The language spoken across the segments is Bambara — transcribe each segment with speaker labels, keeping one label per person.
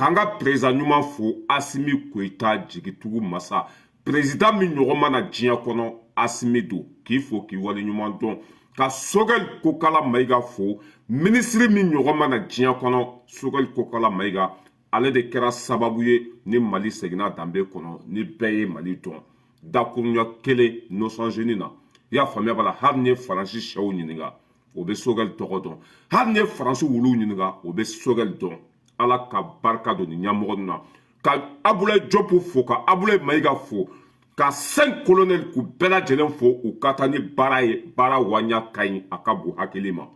Speaker 1: kanga président ɲuman fo Assimi Koïta jigitugu masa président min ɲɔgɔn mana diɲɛ kɔnɔ Assimi do k'i fo k'i wale ɲuman dɔn ka Sogɛl Kokala Mayiga fo ministre min ɲɔgɔn mana diɲɛ kɔnɔ Sogɛl Kokala Mayiga ale de kɛra sababu ye ni Mali seginna danbe kɔnɔ ni bɛɛ ye Mali dɔn dakuruɲa kelen Nations Unies na i y'a faamuya bala hali ni ye Faransi sɛw ɲininka o bɛ Sogɛl tɔgɔ dɔn hali ni ye Faransi wuluw ɲininka o bɛ Sogɛl dɔn ala ka barika don ni ɲɛmɔgɔ na ka Abulaye Diop fo ka Abulaye Mayiga fo ka 5 colonels k'u bɛɛ lajɛlen fo u ka taa ni baara ye baara waɲa ka ɲi a ka bon hakili ma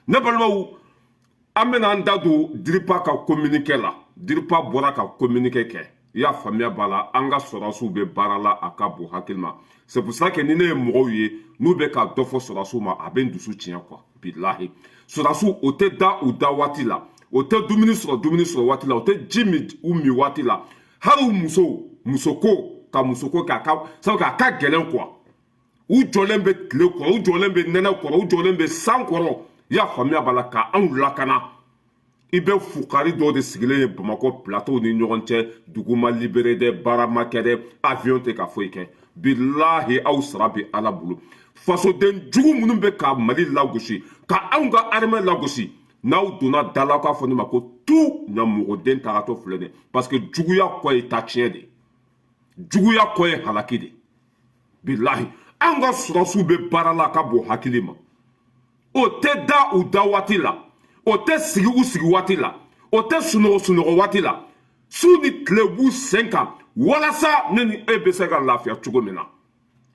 Speaker 1: ne balimaw an bɛna an da don Diripa ka communiqué la Diripa bɔra ka communiqué kɛ i y'a faamuya b'a la an ka sɔrɔdasiw bɛ baara la a ka bon hakili ma c'est pour ça que ni ne ye mɔgɔw ye n'u bɛ ka dɔ fɔ sɔrɔdasiw ma a bɛ n dusu tiɲɛ quoi bilahi sɔrɔdasiw o tɛ da u da waati la o tɛ dumuni sɔrɔ waati la o tɛ ji min u min waati la hali musoko ka musoko kɛ sabu k'a ka gɛlɛn quoi u jɔlen bɛ tile kɔrɔ u jɔlen bɛ nɛnɛ kɔrɔ u jɔlen bɛ san kɔrɔ i y'a faamuya b'a la ka anw lakana i bɛ fukari dɔw de sigilen ye Bamakɔ plateau ni ɲɔgɔn cɛ dugu ma libéré dɛ baara ma kɛ dɛ avion tɛ ka foyi kɛ bilahi aw sara bɛ Ala bolo fasoden jugu minnu bɛ ka Mali lagosi ka anw ka armée lagosi n'aw donna da la k'a fɔ ne ma ko tout ɲamɔgɔden tagatɔ filɛ dɛ parce que juguya kɔ ye tatiɲɛ de juguya kɔ ye halaki de bilahi an ka sɔrɔsiw bɛ baara la ka bon hakili ma o tɛ da u da waati la o tɛ sigi u sigi waati la o tɛ sunɔgɔ waati la su ni tile b'u sen kan walasa ne ni e bɛ se ka lafiya cogo min na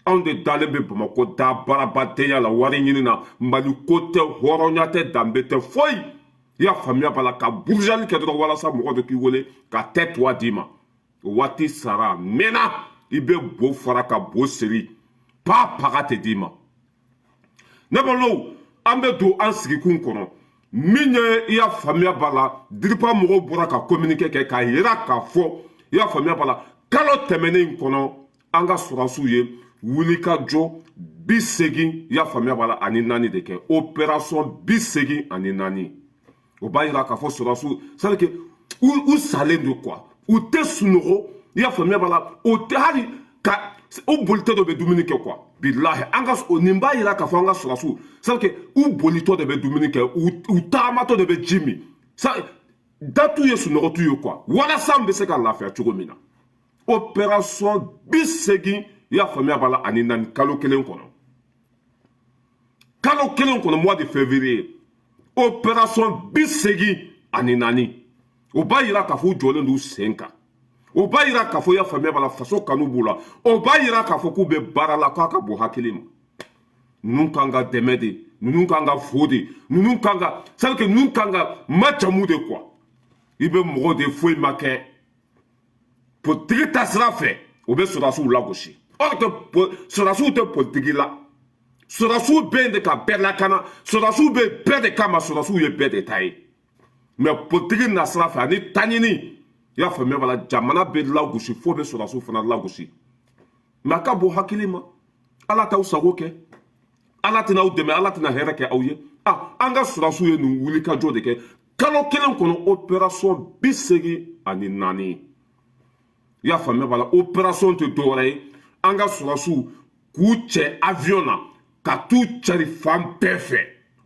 Speaker 1: anw de dalen bɛ Bamakɔ da baarabadenya la wari ɲini na Mali ko tɛ hɔrɔnya tɛ danbe tɛ foyi i y'a faamuya b'a la ka buruzali kɛ dɔrɔn walasa mɔgɔ dɔ k'i wele ka tɛ tuwa d'i ma o waati sara mɛnna i bɛ bo fara ka bo seri paga tɛ d'i ma ne balimaw an bɛ don an sigikun kɔnɔ min ye i y'a faamuya b'a la Diripa mɔgɔw bɔra ka communiqué kɛ k'a yira k'a fɔ i y'a faamuya b'a la kalo tɛmɛnen in kɔnɔ an ka sɔrɔdasiw ye wulikajɔ 80 i y'a faamuya b'a la ani 4 de kɛ opération 84 o b'a yira k'a fɔ sɔrɔdasiw c'est à dire que u salen don quoi u tɛ sunɔgɔ i y'a faamuya b'a la o tɛ hali ka u bolitɔ dɔ bɛ dumuni kɛ quoi bilahi an ka nin b'a yira k'a fɔ an ka sɔrɔdasiw c'est à dire que u bolitɔ de bɛ dumuni kɛ u tagamatɔ de bɛ ji min datu ye sunɔgɔ t'u ye quoi walasa an bɛ se ka lafiya cogo min na opération 80 i y'a faamuya b'a la ani 4 kalo kelen kɔnɔ mois de février opération 84 o b'a yira k'a fɔ u jɔlen don u sen kan o b'a yira k'a fɔ i y'a faamuya b'a la faso kanu b'u la o b'a yira k'a fɔ k'u bɛ baara la k'a ka bon hakili ma ninnu kan ka dɛmɛ de ninnu kan ka fo de ninnu kan ka c'est à dire que ninnu kan ka majamu de quoi i bɛ mɔgɔ de foyi ma kɛ politiki ta sira fɛ o bɛ sɔrɔdasiw lagosi sɔrɔdasiw tɛ politiki la sɔrɔdasiw bɛ yen de ka bɛɛ lakana sɔrɔdasiw bɛ bɛɛ de kama sɔrɔdasiw ye bɛɛ de ta ye mais politiki na sira fɛ ani taɲini i y'a faamuya b'a la jamana bɛ lagosi fo bɛ sɔrɔdasiw fana lagosi mais a ka bon hakili ma Ala t'aw sago kɛ Ala tɛna aw dɛmɛ Ala tɛna hɛrɛ kɛ aw ye an ka sɔrɔdasiw ye nin wulikajɔ de kɛ kalo kelen kɔnɔ opération 84 i y'a faamuya b'a la opération tɛ dɔwɛrɛ ye an ka sɔrɔdasiw k'u cɛ avion na ka t'u cari fan bɛɛ fɛ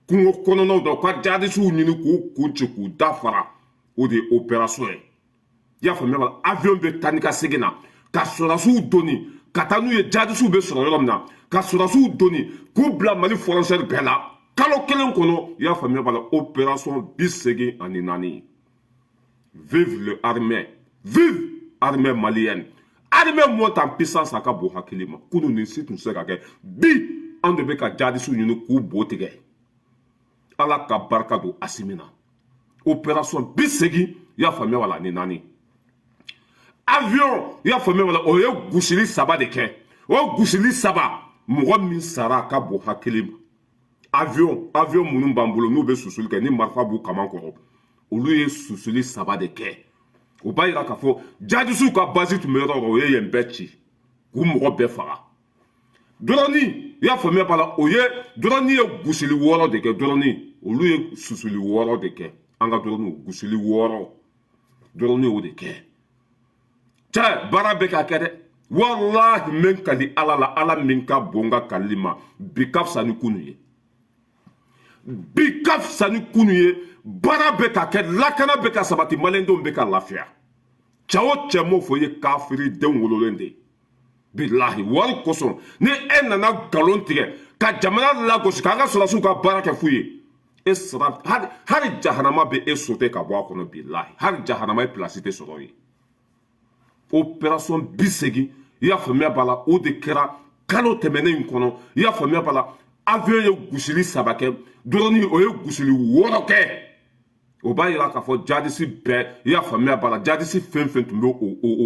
Speaker 1: kungo kɔnɔnaw na u ka jadisiw ɲini k'u kun ci k'u dafara o de ye opération ye i y'a faamuya b'a la avion bɛ taa ni ka segin na ka sɔrɔdasiw doni ka taa n'u ye jadisiw bɛ sɔrɔ yɔrɔ min na ka sɔrɔdasiw doni k'u bila Mali frontière bɛɛ la kalo kelen kɔnɔ i y'a faamuya b'a la opération 84 vive l'armée vive armée malienne armée monte en puissance a ka bon hakili ma kunun ni si tun se ka kɛ bi an de bɛ ka jadisiw ɲini k'u bo tigɛ Ala ka barika don Assimi na opération 80 i y'a faamuya b'a la ni 4 avion i y'a faamuya b'a la o ye gosili 3 de kɛ o gosili 3 mɔgɔ min sara a ka bon hakili ma avion minnu b'an bolo n'u bɛ susuli kɛ ni marifa b'u kaman kɔrɔ olu ye susuli 3 de kɛ o b'a yira k'a fɔ jadisiw ka base tun bɛ yɔrɔ o ye yen bɛɛ ci k'u mɔgɔ bɛɛ faga dɔrɔni i y'a faamuya b'a la o ye dɔrɔni ye gosili 6 de kɛ dɔrɔni olu ye susuli 6 de kɛ an ka dɔrɔniw gosili 6 dɔrɔn ne y'o de kɛ cɛ baara bɛ ka kɛ dɛ wallahi min ka di ala la ala min ka bon ka kalili ma bi ka fisa ni kunu ye bi ka fisa ni kunu ye baara bɛ ka kɛ lakana bɛ ka sabati maliyɛndenw bɛ ka lafiya cɛ o cɛ m'o fɔ i ye kafiri den wololen de bilahi wari kosɔn ni e nana nkalon tigɛ ka jamana lagosi k'an ka sɔrɔsiw ka baara kɛ fu ye e sara hali jahanama bɛ e sote ka bɔ a kɔnɔ bilahi hali jahanama ye pilasi tɛ sɔrɔ ye opération 80 i y'a faamuya b'a la o de kɛra kalo tɛmɛnen in kɔnɔ i y'a faamuya b'a la avion ye gusili 3 kɛ drone o ye gusili 6 kɛ o b'a yira k'a fɔ jadisi bɛɛ i y'a faamuya b'a la jadisi fɛn fɛn tun bɛ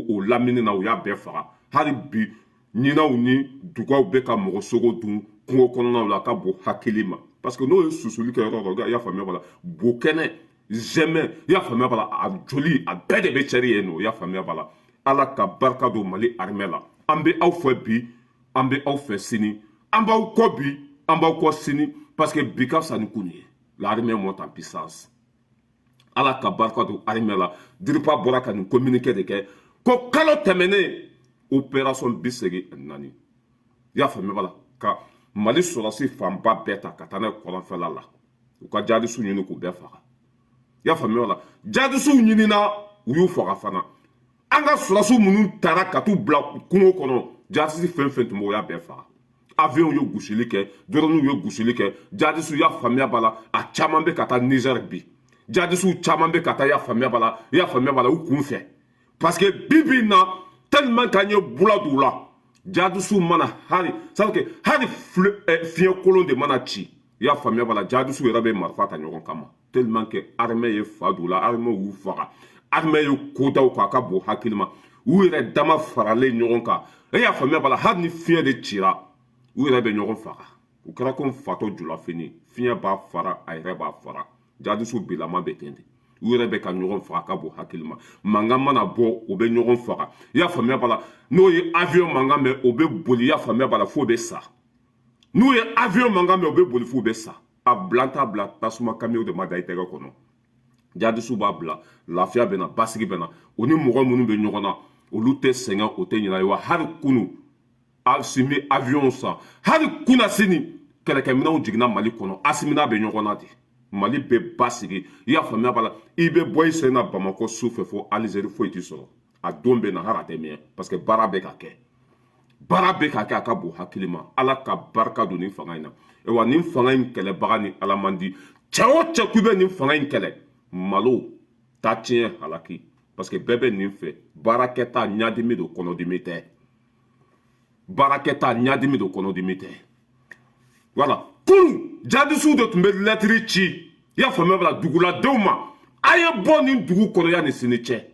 Speaker 1: o lamini na o y'a bɛɛ faga hali bi ɲinaw ni dugaw bɛ ka mɔgɔ sogo dun kungo kɔnɔnaw la ka bon hakili ma parce que n'o ye susuli kɛ yɔrɔ dɔ i y'a faamuya b'a la bo kɛnɛ zɛmɛ i y'a faamuya b'a la a joli a bɛɛ de bɛ cɛri yen nɔ i y'a faamuya b'a la ala ka barika don mali armée la an bɛ aw fɛ bi an bɛ aw fɛ sini an b'aw kɔ bi an b'aw kɔ sini parce que bi ka fisa ni kunu ye l'armée monte en puissance ala ka barika don armée la diripa bɔra ka nin communiqué de kɛ ko kalo tɛmɛnen opération 84 i y'a faamuya b'a la ka mali sɔrɔsi fanba bɛɛ ta ka taa n'a ye kɔrɔnfɛla la u ka jadisiw ɲini k'u bɛɛ faga i y'a faamuya b'a la jadisiw ɲinina u y'u faga fana an ka sɔrɔsiw minnu taara ka t'u bila kungo kɔnɔ jadisi fɛn fɛn tun b'o y'a bɛɛ faga avion ye gusili kɛ drone ye gusili kɛ jadisiw y'a faamuya b'a la a caman bɛ ka taa Niger bi jadisiw caman bɛ ka taa y'a faamuya b'a la u kun fɛ parce que bi bi in na tellement k'an ye bula d'u la jadisiw mana hali fiɲɛ kolon de mana ci i y'a faamuya b'a la jadisiw yɛrɛ bɛ marifa ta ɲɔgɔn kama tellement que armée ye fa d'u la armée y'u faga armée ye kodaw k'a ka bon hakili ma u yɛrɛ dama faralen ɲɔgɔn kan e y'a faamuya b'a la hali ni fiɲɛ de cira u yɛrɛ bɛ ɲɔgɔn faga u kɛra ko fatɔ julafini fiɲɛ b'a fara a yɛrɛ b'a fara jadisiw bilama bɛ ten de u yɛrɛ bɛ ka ɲɔgɔn faga ka bon hakili ma mankan mana bɔ u bɛ ɲɔgɔn faga i y'a faamuya b'a la n'o ye avion mankan mɛn o bɛ boli i y'a faamuya b'a la f'o bɛ sa n'u ye avion mankan mɛn o bɛ boli f'u bɛ sa a bila t'a bila tasuma kamiw de ma da i tɛgɛ kɔnɔ jadisiw b'a bila lafiya bɛ na basigi bɛ na o ni mɔgɔ minnu bɛ ɲɔgɔn na olu tɛ sɛgɛn o tɛ ɲinɛ wa hali kunu asimi avion san hali kunna sini kɛlɛkɛminɛnw jiginna mali kɔnɔ asimina bɛ ɲɔgɔn na de mali bɛ basigi i y'a faamuya b'a la i bɛ bɔ i sen na bamakɔ su fɛ fo alizeri foyi t'i sɔrɔ a don bɛ na hali a tɛ mɛn parce que baara bɛ ka kɛ baara bɛ ka kɛ a ka bon hakili ma ala ka barika don nin fanga in na wa nin fanga in kɛlɛbaga ni ala man di cɛ o cɛ k'u bɛ nin fanga in kɛlɛ malo ta tiɲɛ halaki parce que bɛɛ bɛ nin fɛ baarakɛta ɲadimi don kɔnɔdimi tɛ baarakɛta ɲadimi don kɔnɔdimi tɛ voilà kunu jadisiw de tun bɛ lɛtiri ci i y'a faamuya b'a la duguladenw ma a ye bɔ nin dugu kɔnɔ yanni sini cɛ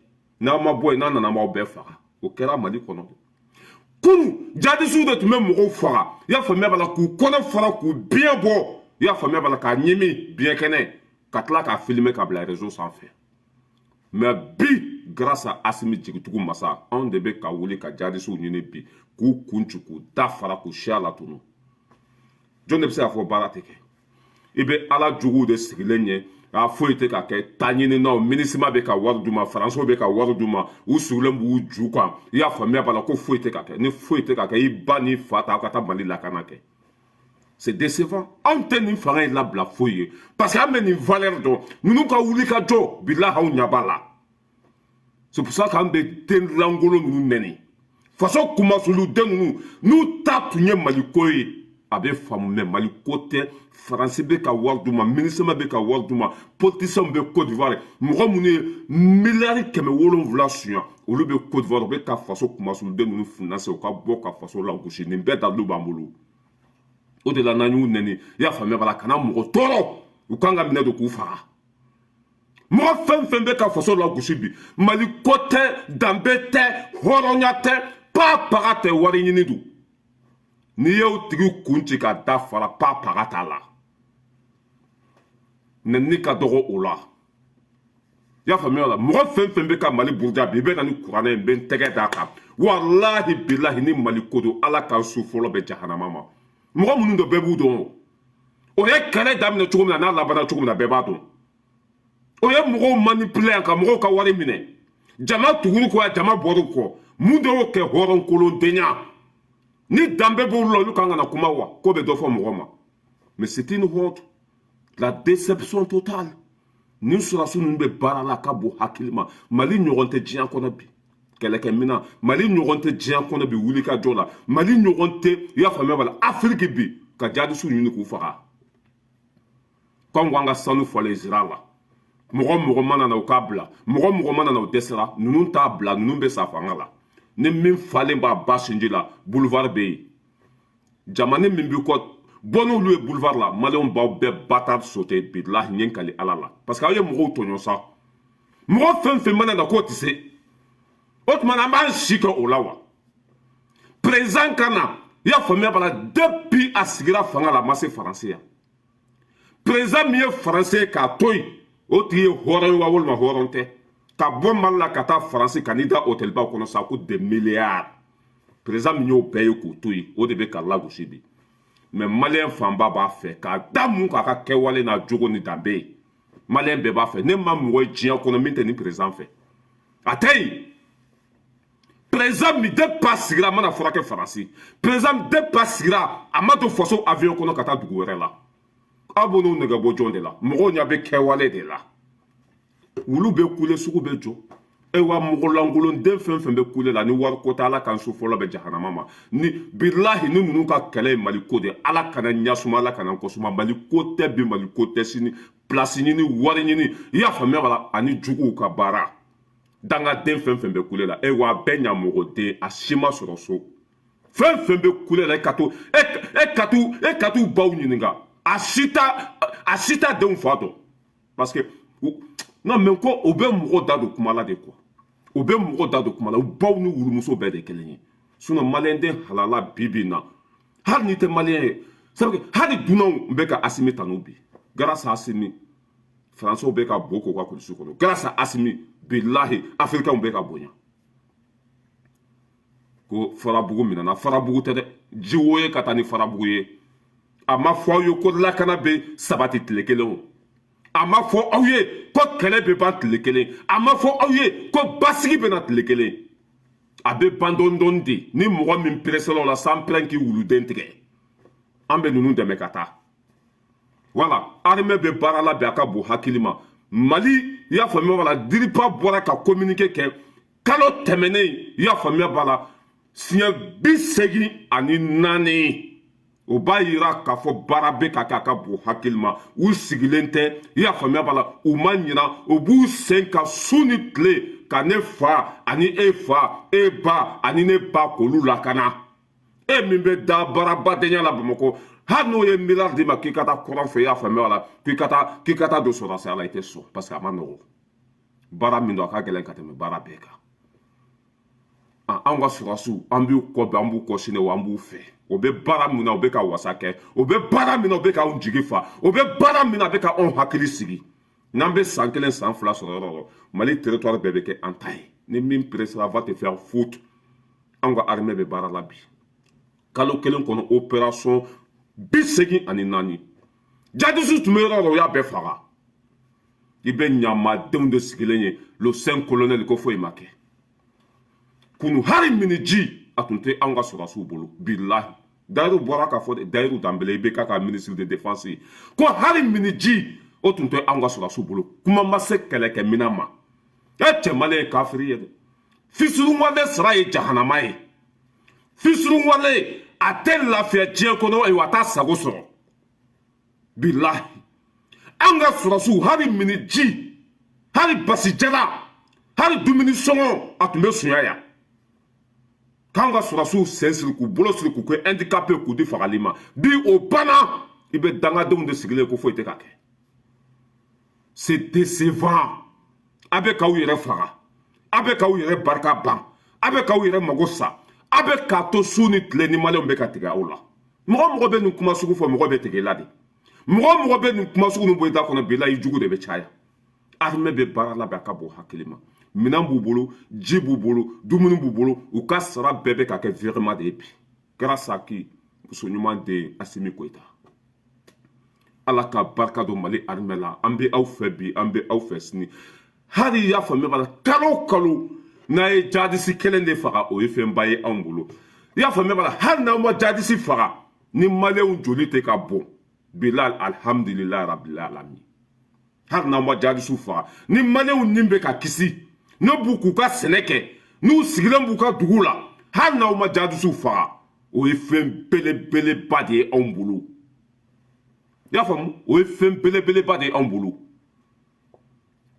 Speaker 1: n'a ma bɔ yen n'a nana m'aw bɛɛ faga o kɛra mali kɔnɔ kunu jadisiw de tun bɛ mɔgɔw faga i y'a faamuya b'a la k'u kɔnɔ fara k'u biɲɛ bɔ i y'a faamuya b'a la k'a ɲimi biɲɛ kɛnɛ ka tila k'a filmer ka bila réseau sanfɛ mais bi grâce à Asimi Jigitugu masa anw de bɛ ka wuli ka jadisiw ɲini bi k'u kunci k'u da fara k'u siya latunu jɔn de bɛ se k'a fɔ baara tɛ kɛ i bɛ ala juguw de sigilen ɲɛ a foyi tɛ ka kɛ ta ɲininaw minisima bɛ ka wari d'u ma faransiw bɛ ka wari d'u ma u sigilen b'u ju kan i y'a faamuya b'a la ko foyi tɛ ka kɛ ni foyi tɛ ka kɛ i ba n'i fa ta aw ka taa mali lakana kɛ c'est décevant anw tɛ nin fanga in labila foyi ye parce que an bɛ nin valeur dɔn ninnu ka wuli ka jɔ bilahi anw ɲɛ b'a la c'est pour ça qu'an bɛ den lankolon ninnu nɛni faso kumasuluden ninnu n'u ta tun ye maliko ye a bɛ faamu mɛ maliko tɛ faransi bɛ ka wari d'u ma minisema bɛ ka wari d'u ma politisiyɛnw bɛ Côte d'Ivoire mɔgɔ minnu ye miliyari 700 suɲɛ olu bɛ Côte d'Ivoire u bɛ ka faso kumasuluden ninnu finance u ka bɔ ka faso lagosi nin bɛɛ dalu b'an bolo o de la n'an y'u nɛni i y'a faamuya b'a la kana mɔgɔ tɔɔrɔ u kan ka minɛ don k'u faga mɔgɔ fɛn fɛn bɛ ka faso lagosi bi maliko tɛ danbe tɛ hɔrɔnya tɛ papaga tɛ wari ɲini don n'i y'o tigi kun ci ka da fara papaga t'a la nɛni ka dɔgɔ o la i y'a faamuya la mɔgɔ fɛn fɛn bɛ ka mali buruja bi i bɛ na ni kuranɛ in bɛ n tɛgɛ d'a kan walahi bilahi ni maliko don ala ka su fɔlɔ bɛ jahanama ma mɔgɔ minnu dɔ bɛɛ b'u dɔn o ye kɛlɛ daminɛ cogo min na n'a labanna cogo min na bɛɛ b'a dɔn o ye mɔgɔw manipuler yan ka mɔgɔw ka wari minɛ jama tuguni ko jama boru ko mun de o ke horon kolon denya ni dambe bo lo lu kanga na kuma wa ko be do fo mo ma mais c'est une honte la déception totale ni sura sunu be barala ka bo hakilima mali nyoronte jian kono bi keleke mina mali nyoronte jian kono bi wuli ka jola mali nyoronte ya fami wala afrique bi ka jadi su ni ku fara kon wanga sanu fo les irala mogo mana na ukabla mogo mana na desera nunun tabla nunun be safanga la ne min falen ba basinji la boulevard be jamane min bi ko bono lu boulevard la malon ba be batar sauter billahi nyen kali alala parce que aye mogo tonyo sa mogo fen mana na ko tise ot mana man shika olawa présent kana ya famia bala depuis asigira fanga la masse français présent mieux français ka toy o tigi horon wa wolma horon tɛ ka bɔ mali la ka taa faransi ka n'i da hôtel ba kɔnɔ sa ko des milliards président min y'o bɛɛ ye k'o to yen o de bɛ ka lagosi bi mais maliyɛn fanba b'a fɛ k'a da mun k'a ka kɛwale n'a jogo ni danbe ye maliyɛn bɛɛ b'a fɛ ne ma mɔgɔ ye diɲɛ kɔnɔ min tɛ ni président fɛ a tɛ yen président min depuis a sigira a mana furakɛ faransi président depuis a sigira a ma to faso avion kɔnɔ ka taa dugu wɛrɛ la a b'o n'o nɛgɛ bɔ jɔn de la mɔgɔw ɲɛ bɛ kɛwale de la wulu bɛ kule sugu bɛ jɔ e wa mɔgɔ langolonden fɛn fɛn bɛ kule la ni wari ko tɛ ala kan so fɔlɔ bɛ jahanama ma ni bilahi ni ninnu ka kɛlɛ ye mali ko de ala kana ɲasuma ala kana kɔsuma mali ko tɛ bi mali ko tɛ sini place ɲini wari ɲini i y'a faamuya wala ani juguw ka baara dangaden fɛn fɛn bɛ kule la e wa bɛɛ ɲamɔgɔden a si ma sɔrɔ so fɛn fɛn bɛ kule la e ka t'u baw ɲininka a sita denw fa dɔn parce que non mais ko o bɛ mɔgɔ da don kuma la de quoi o bɛ mɔgɔ da don kuma la u baw ni wurumuso bɛɛ de kelen ye sinon maliyɛnden halala bi bi in na hali n'i tɛ maliyɛn ye c'est hali dunanw bɛ ka Asimi tanu bi grâce à Asimi français bɛ ka bo k'u ka kulusi kɔnɔ grâce à Asimi bilahi africains bɛ ka bonya ko farabugu minɛna farabugu tɛ dɛ ji wo ye ka taa ni farabugu ye a ma fɔ aw ye ko lakana bɛ sabati tile kelen o a ma fɔ aw ye ko kɛlɛ bɛ ban tile kelen a ma fɔ aw ye ko basigi bɛ na tile kelen a bɛ ban dɔɔni de ni mɔgɔ min pressé la o la sans plainte k'i wuluden tigɛ an bɛ ninnu dɛmɛ ka taa voilà armée bɛ baara la bi a ka bon hakili ma mali i y'a faamuya b'a la diriba bɔra ka communiqué kɛ kalo tɛmɛnen i y'a faamuya b'a la siɲɛ 84 o b'a yira k'a fɔ baara bɛ ka kɛ a ka bon hakili ma u sigilen tɛ i y'a faamuya b'a la u ma ɲina u b'u sen ka su ni tile ka ne fa ani e fa e ba ani ne ba k'olu lakana e min bɛ da baarabadenya la Bamakɔ hali n'o ye miliyari d'i ma k'i ka taa kɔrɔn fɛ i y'a faamuya la k'i ka taa don sɔrɔdasiya la i tɛ sɔn parce que a ma nɔgɔn baara min don a ka gɛlɛn ka tɛmɛ baara bɛɛ kan anw ka sɔrɔdasiw an b'u kɔ bɛn an b'u kɔ sini wa an b'u fɛ o bɛ baara min na o bɛ ka wasa kɛ o bɛ baara min na o bɛ k'anw jigi fa o bɛ baara min na a bɛ ka anw hakili sigi n'an bɛ san 1 san 2 sɔrɔ yɔrɔ o Mali territoire bɛɛ bɛ kɛ an ta ye ni min pressera va te faire foutre anw ka armée bɛ baara la bi kalo 1 kɔnɔ opération 84 jadisi tun bɛ yɔrɔ o yɔrɔ o y'a bɛɛ faga i bɛ ɲamadenw de sigilen ye le 5 colonel ko foyi ma kɛ kunu hali miniji a tun tɛ anw ka sɔrɔdasiw bolo bilahi Dayiru bɔra k'a fɔ Dayiru Danbɛlɛ IBK ka ministre de défense ye ko hali miniji o tun tɛ anw ka sɔrɔdasiw bolo kuma ma se kɛlɛkɛminɛn ma e cɛ Maliyɛn ye kafiri ye dɛ Fisuruwale sara ye jahanama ye Fisuruwale a tɛ lafiya diɲɛ kɔnɔ ayiwa a t'a sago sɔrɔ bilahi an ka sɔrɔdasiw hali miniji hali basijala hali dumuni sɔngɔ a tun bɛ sunya yan k'an ka sɔrɔdasiw sen siri k'u bolo siri k'u kɛ handicapé k'u di fagali ma bi o banna i bɛ dangadenw de sigilen ko foyi tɛ ka kɛ c'est décevant a bɛ k'aw yɛrɛ faga a bɛ k'aw yɛrɛ barika ban a bɛ k'aw yɛrɛ mago sa a bɛ k'a to su ni tile ni maliyɛnw bɛ ka tigɛ aw la mɔgɔ mɔgɔ bɛ nin kuma sugu fɔ mɔgɔ bɛ tigɛ i la de mɔgɔ mɔgɔ bɛ nin kuma sugu nin bɔ i da kɔnɔ bi la i jugu de bɛ caya armée bɛ baara la bi a ka bon hakili ma minɛn b'u bolo ji b'u bolo dumuni b'u bolo u ka sara bɛɛ bɛ ka kɛ virement de ye bi grâce à qui muso ɲuman den Asimi Goïta ala ka barika don Mali armée la an bɛ aw fɛ bi an bɛ aw fɛ sini hali i y'a faamuya b'a la kalo o kalo n'a ye jadisi kelen de faga o ye fɛn ba ye anw bolo i y'a faamuya bala hali n'aw ma jadisi faga ni maliyɛnw joli tɛ ka bɔn bilal alhamdulilayi rabbil alamin hali n'aw ma jadisiw faga ni maliyɛnw nin bɛ ka kisi n'u b'u k'u ka sɛnɛ kɛ n'u sigilen b'u ka dugu la hali n'aw ma jadisiw faga o ye fɛn belebeleba de ye anw bolo i y'a faamu o ye fɛn belebeleba de ye anw bolo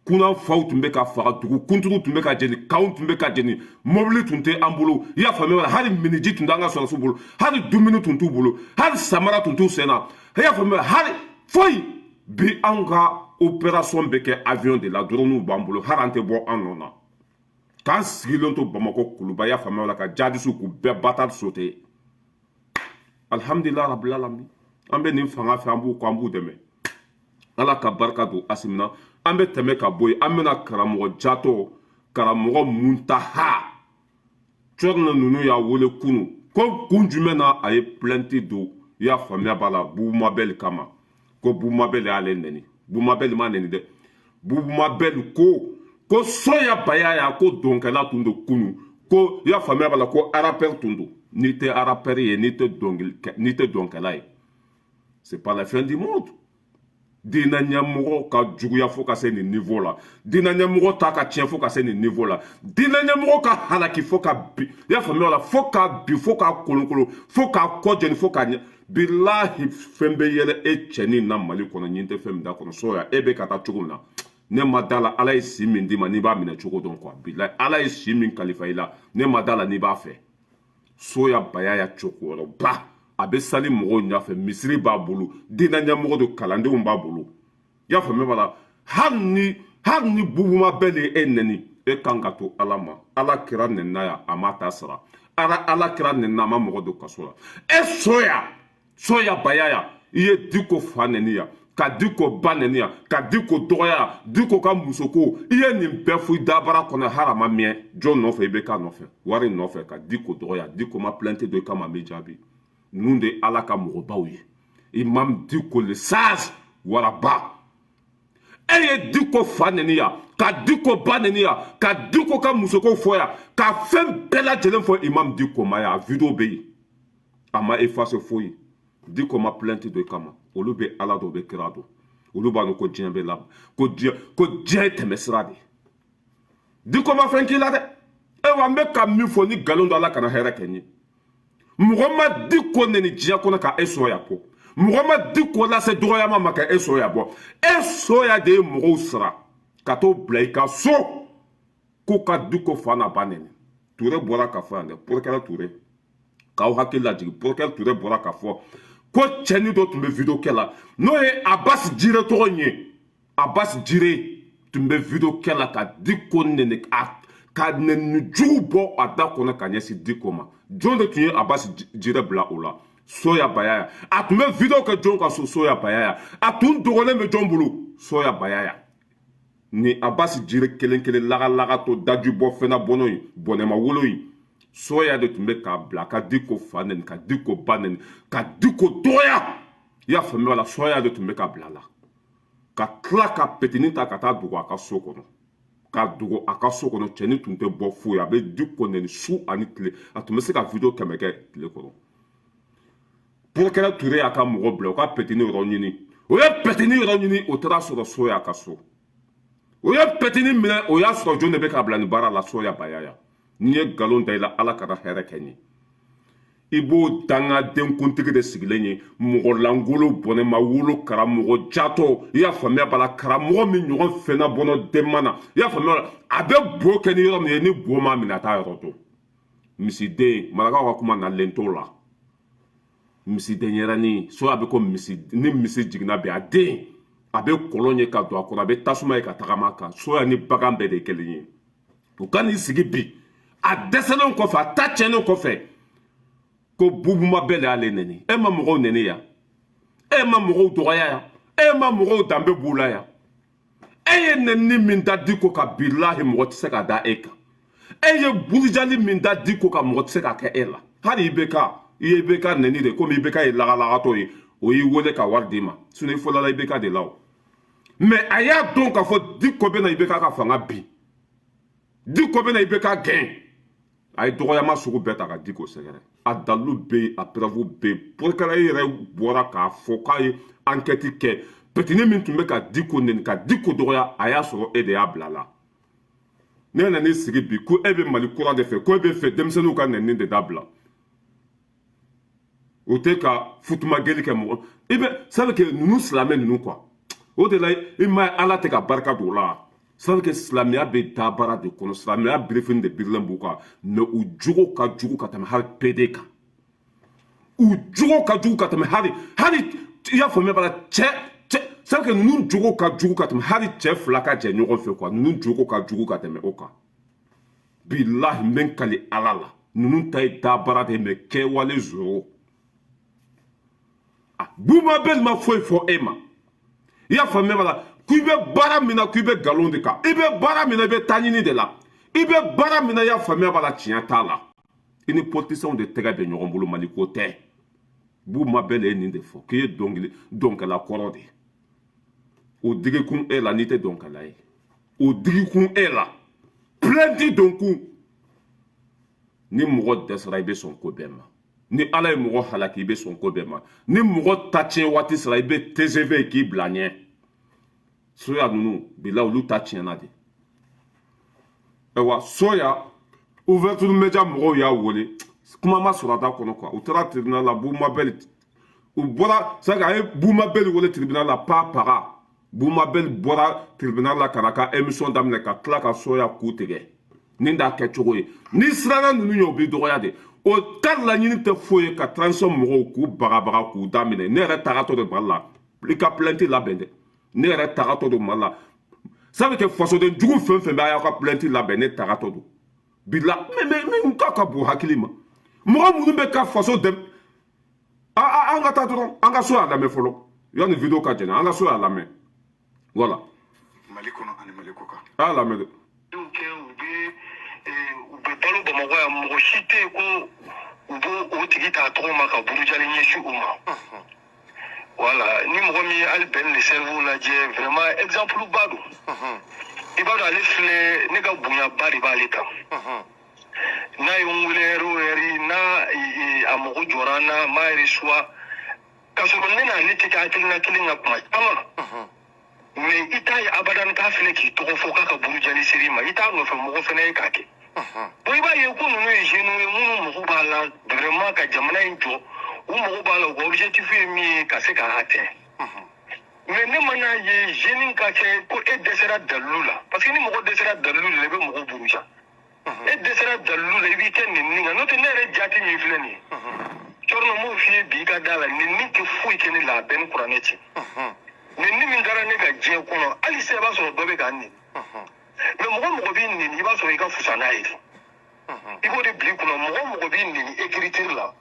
Speaker 1: kunan faw tun bɛ ka faga dugu kuntigiw tun bɛ ka jeni kanw tun bɛ ka jeni mobili tun tɛ an bolo i y'a faamuya hali miniji tun t'an ka sɔrɔsiw bolo hali dumuni tun t'u bolo hali samara tun t'u sen na i y'a faamuya hali foyi bi anw ka opération bɛ kɛ avion de la drone b'an bolo hali an tɛ bɔ an nɔ na k'an sigilen to Bamako Kuluba i y'a faamuya la ka jadisiw k'u bɛɛ batari sauter alhamdulilayi rabbil alamin an bɛ nin fanga fɛ an b'u kɔ an b'u dɛmɛ ala ka barika don Asimina an bɛ tɛmɛ ka bɔ yen an bɛna karamɔgɔ Jatɔ karamɔgɔ Muntaha cɔrɔna ninnu y'a wele kunu ko kun jumɛn na a ye plainte don i y'a faamuya b'a la Bubu Mabel kama ko Bubu Mabel y'ale nɛni Bubu Mabel ma nɛni dɛ Bubu Mabel ko Soya Bayaya ko dɔnkɛla tun don kunu ko i y'a faamuya b'a la ko rappeur tun don n'i tɛ rappeur ye n'i tɛ dɔnkɛla ye c'est pas la fin du monde diinɛ ɲɛmɔgɔ ka juguya fo ka se nin niveau la diinɛ ɲɛmɔgɔ ta ka tiɲɛ fo ka se nin niveau la diinɛ ɲɛmɔgɔ ka halaki fo ka bi i y'a faamuya la fo ka bi fo k'a kolonkolon fo k'a kɔ jeni fo k'a ɲɛ bilahi fɛn bɛ yɛlɛ e cɛnin na Mali kɔnɔ ɲin tɛ fɛn min da kɔnɔ Soya e bɛ ka taa cogo min na ne ma da la ala ye si min d'i ma n'i b'a minɛ cogo dɔn quoi bilahi ala ye si min kalifa i la ne ma da la n'i b'a fɛ Soya Bayaya cokɔrɔba a bɛ sali mɔgɔw ɲɛfɛ misiri b'a bolo diinɛ ɲɛmɔgɔ don kalandenw b'a bolo i y'a faamuya b'a la hali ni Bubu Mabel ye e nɛni e kan ka to ala ma ala kira nɛnina ya a ma ta sara ala kira nɛnina a ma mɔgɔ don kaso la e Soya Bayaya i ye Diko fa nɛni ya ka Diko ba nɛni ya ka Diko dɔgɔya Diko ka musoko i ye nin bɛɛ fɔ i dabara kɔnɔ hali a ma mɛn jɔn nɔfɛ i bɛ k'a nɔfɛ wari nɔfɛ ka Diko dɔgɔya Diko ma plainte don i kama n bɛ jaabi ninnu de ala ka mɔgɔbaw ye Imam Diko le sage waraba e ye Diko fa nɛni ya ka Diko ba nɛni ya ka Diko ka musoko fɔ ya ka fɛn bɛɛ lajɛlen fɔ Imam Diko ma ya a video bɛ yen a ma effacer foyi Diko ma plainte don i kama olu bɛ ala dɔn u bɛ kira dɔn olu b'a dɔn ko diɲɛ bɛ laban ko diɲɛ ye tɛmɛsira de Diko ma fɛn k'i la dɛ e wa n bɛ ka min fɔ ni nkalon don ala kana hɛrɛ kɛ n ye mɔgɔ ma Diko nɛni diɲɛ kɔnɔ ka e Soya bɔ mɔgɔ ma Diko lase dɔgɔyama ma ka e Soya bɔ e Soya de ye mɔgɔw sara ka t'o bila i ka so ko ka Diko fa n'a ba nɛni Ture bɔra ka fɔ yan dɛ Porokɛla Ture k'aw hakili lajigin Porokɛla Ture bɔra ka fɔ ko cɛni dɔ tun bɛ video kɛ la n'o ye Abbas Jire tɔgɔ in ye Abbas Jire tun bɛ video kɛ la ka Diko nɛni ka nɛni jugu bɔ a da kɔnɔ ka ɲɛsin Diko ma jɔn de tun ye Abbas Jire bila o la Soya Bayaya a tun bɛ video kɛ jɔn ka so Soya Bayaya a tun dogolen bɛ jɔn bolo Soya Bayaya ni Abbas Jire kelen kelen laga to daji bɔ fɛnɛ bɔnɔ in bɔnɛma wolo in Soya de tun bɛ k'a bila ka Diko fa nɛni ka Diko ba nɛni ka Diko dɔgɔya i y'a faamuya la Soya de tun bɛ ka bila la ka tila ka petini ta ka taa dogo a ka so kɔnɔ ka dogo a ka so kɔnɔ cɛni tun tɛ bɔ foyi a bɛ Diko nɛni su ani tile a tun bɛ se ka video 100 kɛ tile kɔnɔ Porokɛla Ture y'a ka mɔgɔ bila o ka petini yɔrɔ ɲini o ye petini yɔrɔ ɲini o taara sɔrɔ Soya ka so o ye petini minɛ o y'a sɔrɔ jɔn de bɛ k'a bila nin baara la Soya Bayaya n'i ye nkalon da i la ala kana hɛrɛ kɛ n ye i b'o dangadenkuntigi de sigilen ye mɔgɔ langolo bɔnɛma wolo karamɔgɔ Jatɔ i y'a faamuya b'a la karamɔgɔ min ɲɔgɔn fɛnna bɔnɔ denma na i y'a faamuya la a bɛ bo kɛ ni yɔrɔ min ye ni bo m'a minɛ a t'a yɔrɔ dɔn misiden marakaw ka kuma nalen t'o la misiden yɛrɛni so a bɛ ko ni misi jiginna bɛ a den a bɛ kɔlɔn ye ka don a kɔrɔ a bɛ tasuma ye ka tagama kan Soya ni bagan bɛɛ de ye kelen ye u ka n'i sigi bi a dɛsɛlen kɔfɛ a ta tiɲɛnen kɔfɛ ko Bubu Mabel y'ale nɛni e ma mɔgɔw nɛni ya e ma mɔgɔw dɔgɔya ya e ma mɔgɔw danbe b'u la ya e ye nɛni min da Diko ka bilahi mɔgɔ tɛ se ka da e kan e ye burujali min da Diko ka mɔgɔ tɛ se ka kɛ e la hali IBK i ye IBK nɛni de komi IBK ye lagalagatɔ ye o y'i wele ka wari d'i ma sinon i fɔlɔla IBK de la o mais a y'a dɔn k'a fɔ Diko bɛna IBK ka fanga bin di ko bena ibe ka gɛn a ye dɔgɔyama sugu bɛɛ ta ka di ko sɛgɛrɛ a dalilu bɛ yen a preuve bɛ yen porokara yɛrɛ bɔra k'a fɔ k'a ye enquête kɛ petini min tun bɛ ka di ko neni ka di ko dɔgɔya a y'a sɔrɔ e de y'a bila la ne nana n'i sigi bi ko e bɛ mali kura de fɛ ko e bɛ fɛ denmisɛnninw ka nɛni de dabila o tɛ ka futumageli kɛ mɔgɔ i bɛ sabu kɛ ninnu silamɛ ninnu quoi o de la i ma ye ala tɛ ka barika don o la sabu kɛ silamɛya bɛ taa baara de kɔnɔ silamɛya birifini de birilen b'u kan mɛ u jogo ka jugu ka tɛmɛ hali PD kan u jogo ka jugu ka tɛmɛ hali i y'a faamuya bala cɛ sabu kɛ ninnu jogo ka jugu ka tɛmɛ hali cɛ fila ka jɛ ɲɔgɔn fɛ quoi ninnu jogo ka jugu ka tɛmɛ o kan bilahi n bɛ n kali ala la ninnu ta ye taa baara de mɛ kɛwale zoro Bouma Bel ma foyi fɔ e ma i y'a faamuya bala k'i bɛ baara min na k'i bɛ nkalon de kan i bɛ baara min na i bɛ taa ɲini de la i bɛ baara min na i y'a faamuya bala tiɲɛ t'a la i ni politiciens de tɛgɛ bɛ ɲɔgɔn bolo Mali ko tɛ Bouma Bel ye nin de fɔ k'i ye dɔnkɛla kɔrɔ de ye o digikun e la n'i tɛ dɔnkɛla ye o digikun e la plainte donkun ni mɔgɔ dɛsɛra i bɛ sɔn ko bɛɛ ma ni ala ye mɔgɔ halaki i bɛ sɔn ko bɛɛ ma ni mɔgɔ ta tiɲɛ waati sera i bɛ TGV k'i bila ɲɛ soya ninnu bila olu ta tiɲɛna de ayiwa soya ouverture média mɔgɔw y'a wele kuma ma sɔrɔ a da kɔnɔ quoi u taara tribunal la Bouma Bel u bɔra c'est à dire a ye Bouma Bel wele tribunal la pas paga Bouma Bel bɔra tribunal la ka na ka émission daminɛ ka tila ka soya k'u tigɛ nin t'a kɛ cogo ye ni siranna ninnu ye o b'i dɔgɔya de o ta laɲini tɛ foyi ye ka transition mɔgɔw k'u bagabaga k'u daminɛ ne yɛrɛ tagatɔ de Mali la i ka plainte labɛn dɛ ne yɛrɛ tagatɔ don Mali la sabu kɛ fasoden jugu fɛn fɛn bɛ a y'aw ka plainte labɛn ne tagatɔ don bila n k'a ka bon hakili ma mɔgɔ minnu bɛ ka faso dɛmɛ an ka taa dɔrɔn an ka so y'a lamɛn fɔlɔ yanni video ka jɛnɛ an ka so y'a lamɛn voilà
Speaker 2: Mali kɔnɔ ani Mali kɔ kan
Speaker 1: a y'a lamɛn dɛ
Speaker 2: u bɛ balo Bamakɔ yan mɔgɔ si tɛ yen ko u b'o o tigi t'a tɔgɔ ma ka burujali ɲɛsin u ma voilà ni mɔgɔ min ye hali bɛn de cerveau lajɛ vraiment exemple ba don i b'a dɔn ale filɛ ne ka bonyaba de b'ale kan n'a ye n wele heure o heure n'a a mago jɔra n na m'a reçoit k'a sɔrɔ ne n'ale tɛ kɛ hakilina kelen ka kuma caman mais i t'a ye abada k'a filɛ k'i tɔgɔ fɔ k'a ka burujali seri ma i t'a nɔfɛ mɔgɔ fana ye k'a kɛ bon i b'a ye ko ninnu ye jeunes ye minnu mago b'a la vraiment ka jamana in jɔ u mago b'a la u ka objectif ye min ye ka se k'a atteindre mais ne ma n'a ye jeune ka kɛ ko e dɛsɛra dalilu la parce que ni mɔgɔ dɛsɛra dalilu la i bɛ mɔgɔ buruja e dɛsɛra dalilu la i b'i kɛ nin kan n'o tɛ ne yɛrɛ jati min filɛ nin ye cɔrɔnɔ m'o f'i ye bi i ka da la nin tɛ foyi kɛ ne la a bɛɛ ni kuranɛ cɛ nin min kɛra ne ka diɲɛ kɔnɔ hali sisan i b'a sɔrɔ dɔ bɛ k'an neni mais mɔgɔ b'i neni i b'a sɔrɔ i ka fusa n'a ye i b'o de bila i kunna mɔgɔ b'i neni écriture la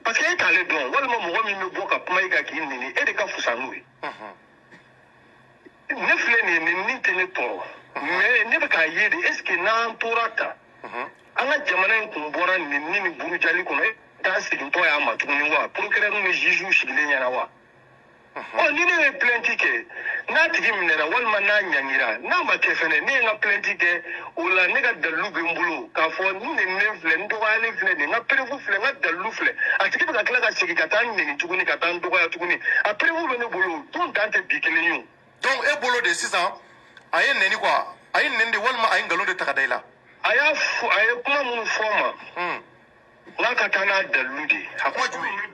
Speaker 2: parce que e t'ale dɔn walima mɔgɔ min bɛ bɔ ka kuma i kan k'i neni e de ka fusa n'o ye ne filɛ nin ye nin tɛ ne tɔɔrɔ mais ne bɛ k'a ye de est ce que n'an tora ta an ka jamana in kun bɔra nin ni burujali kɔnɔ e t'an segintɔ y'a ma tuguni wa procureur ni juge sigilen ɲɛna wa ni ne ye plainte kɛ n'a tigi minɛra walima n'a ɲangira n'a ma kɛ fɛnɛ ne ye n ka plainte kɛ o la ne ka dalilu bɛ n bolo k'a fɔ n neninen filɛ n dɔgɔyalen filɛ nin n ka preuve filɛ n ka dalilu filɛ a tigi bɛ ka tila ka segin ka taa n neni tuguni ka taa n dɔgɔya tuguni a preuve bɛ ne bolo ton dan tɛ bi kelen ye o
Speaker 3: donc e bolo de sisan a ye neni quoi a ye neni de walima a ye nkalon de ta ka da i la
Speaker 2: a ye kuma minnu fɔ n ma n'a ka taa n'a dalilu de a kuma jumɛn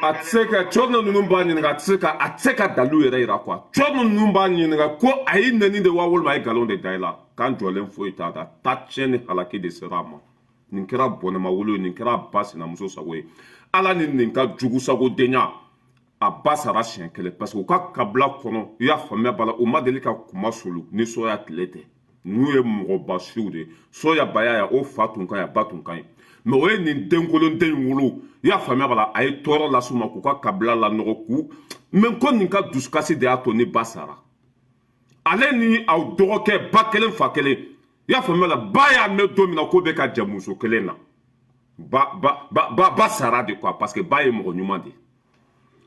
Speaker 1: a tɛ se ka cɔrɔnɔ ninnu b'a ɲininka a tɛ se ka dalilu yɛrɛ yira quoi cɔrɔnɔ ninnu b'a ɲininka ko a ye neni de wa walima a ye nkalon de da i la k'an jɔlen foyi t'a da ta tiɲɛ ni halaki de sera a ma nin kɛra bɔnɛmawolo ye nin kɛra ba sinamuso sago ye ala ni nin ka jugu sago denya a ba sara siɲɛ kelen parce que u ka kabila kɔnɔ i y'a faamuya b'a la u ma deli ka kuma solu ni soya tile tɛ n'u ye mɔgɔbasiw de ye soya baya ya o fa tun ka ɲi a ba tun ka ɲi mais o ye nin denkolonden in wolo i y'a faamuya b'a la a ye tɔɔrɔ las'u ma k'u ka kabila lanɔgɔ k'u mais ko nin ka dusukasi de y'a to ni ba sara ale ni aw dɔgɔkɛ ba kelen fa kelen i y'a faamuya la ba y'a mɛn don min na k'o bɛ ka jɛ muso kelen na ba sara de quoi parce que ba ye mɔgɔ ɲuman de ye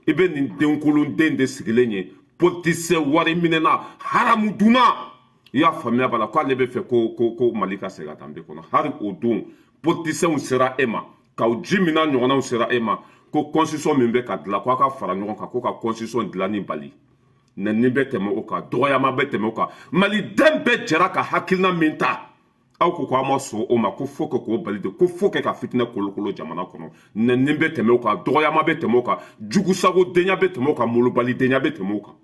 Speaker 1: i bɛ nin denkolonden de sigilen ye politisiyɛn wari minɛna haramu dunna i y'a faamuya b'a la k'ale bɛ fɛ ko Mali ka segin ka taa kɔnɔ hali o don politiciens sera e ma k'aw ji min n'a ɲɔgɔnnaw sera e ma ko constitution min bɛ ka dilan k'aw ka fara ɲɔgɔn kan ko ka constitution dilanni bali nɛni bɛ tɛmɛ o kan dɔgɔyama bɛ tɛmɛ o kan maliden bɛɛ jɛra ka hakilina min ta aw ko k'aw ma sɔn o ma ko fo que k'o bali de ko fo que ka fitinɛ kolokolo jamana kɔnɔ nɛni bɛ tɛmɛ o kan dɔgɔyama bɛ tɛmɛ o kan jugusagodenya bɛ tɛmɛ o kan molobalidenya bɛ tɛmɛ o kan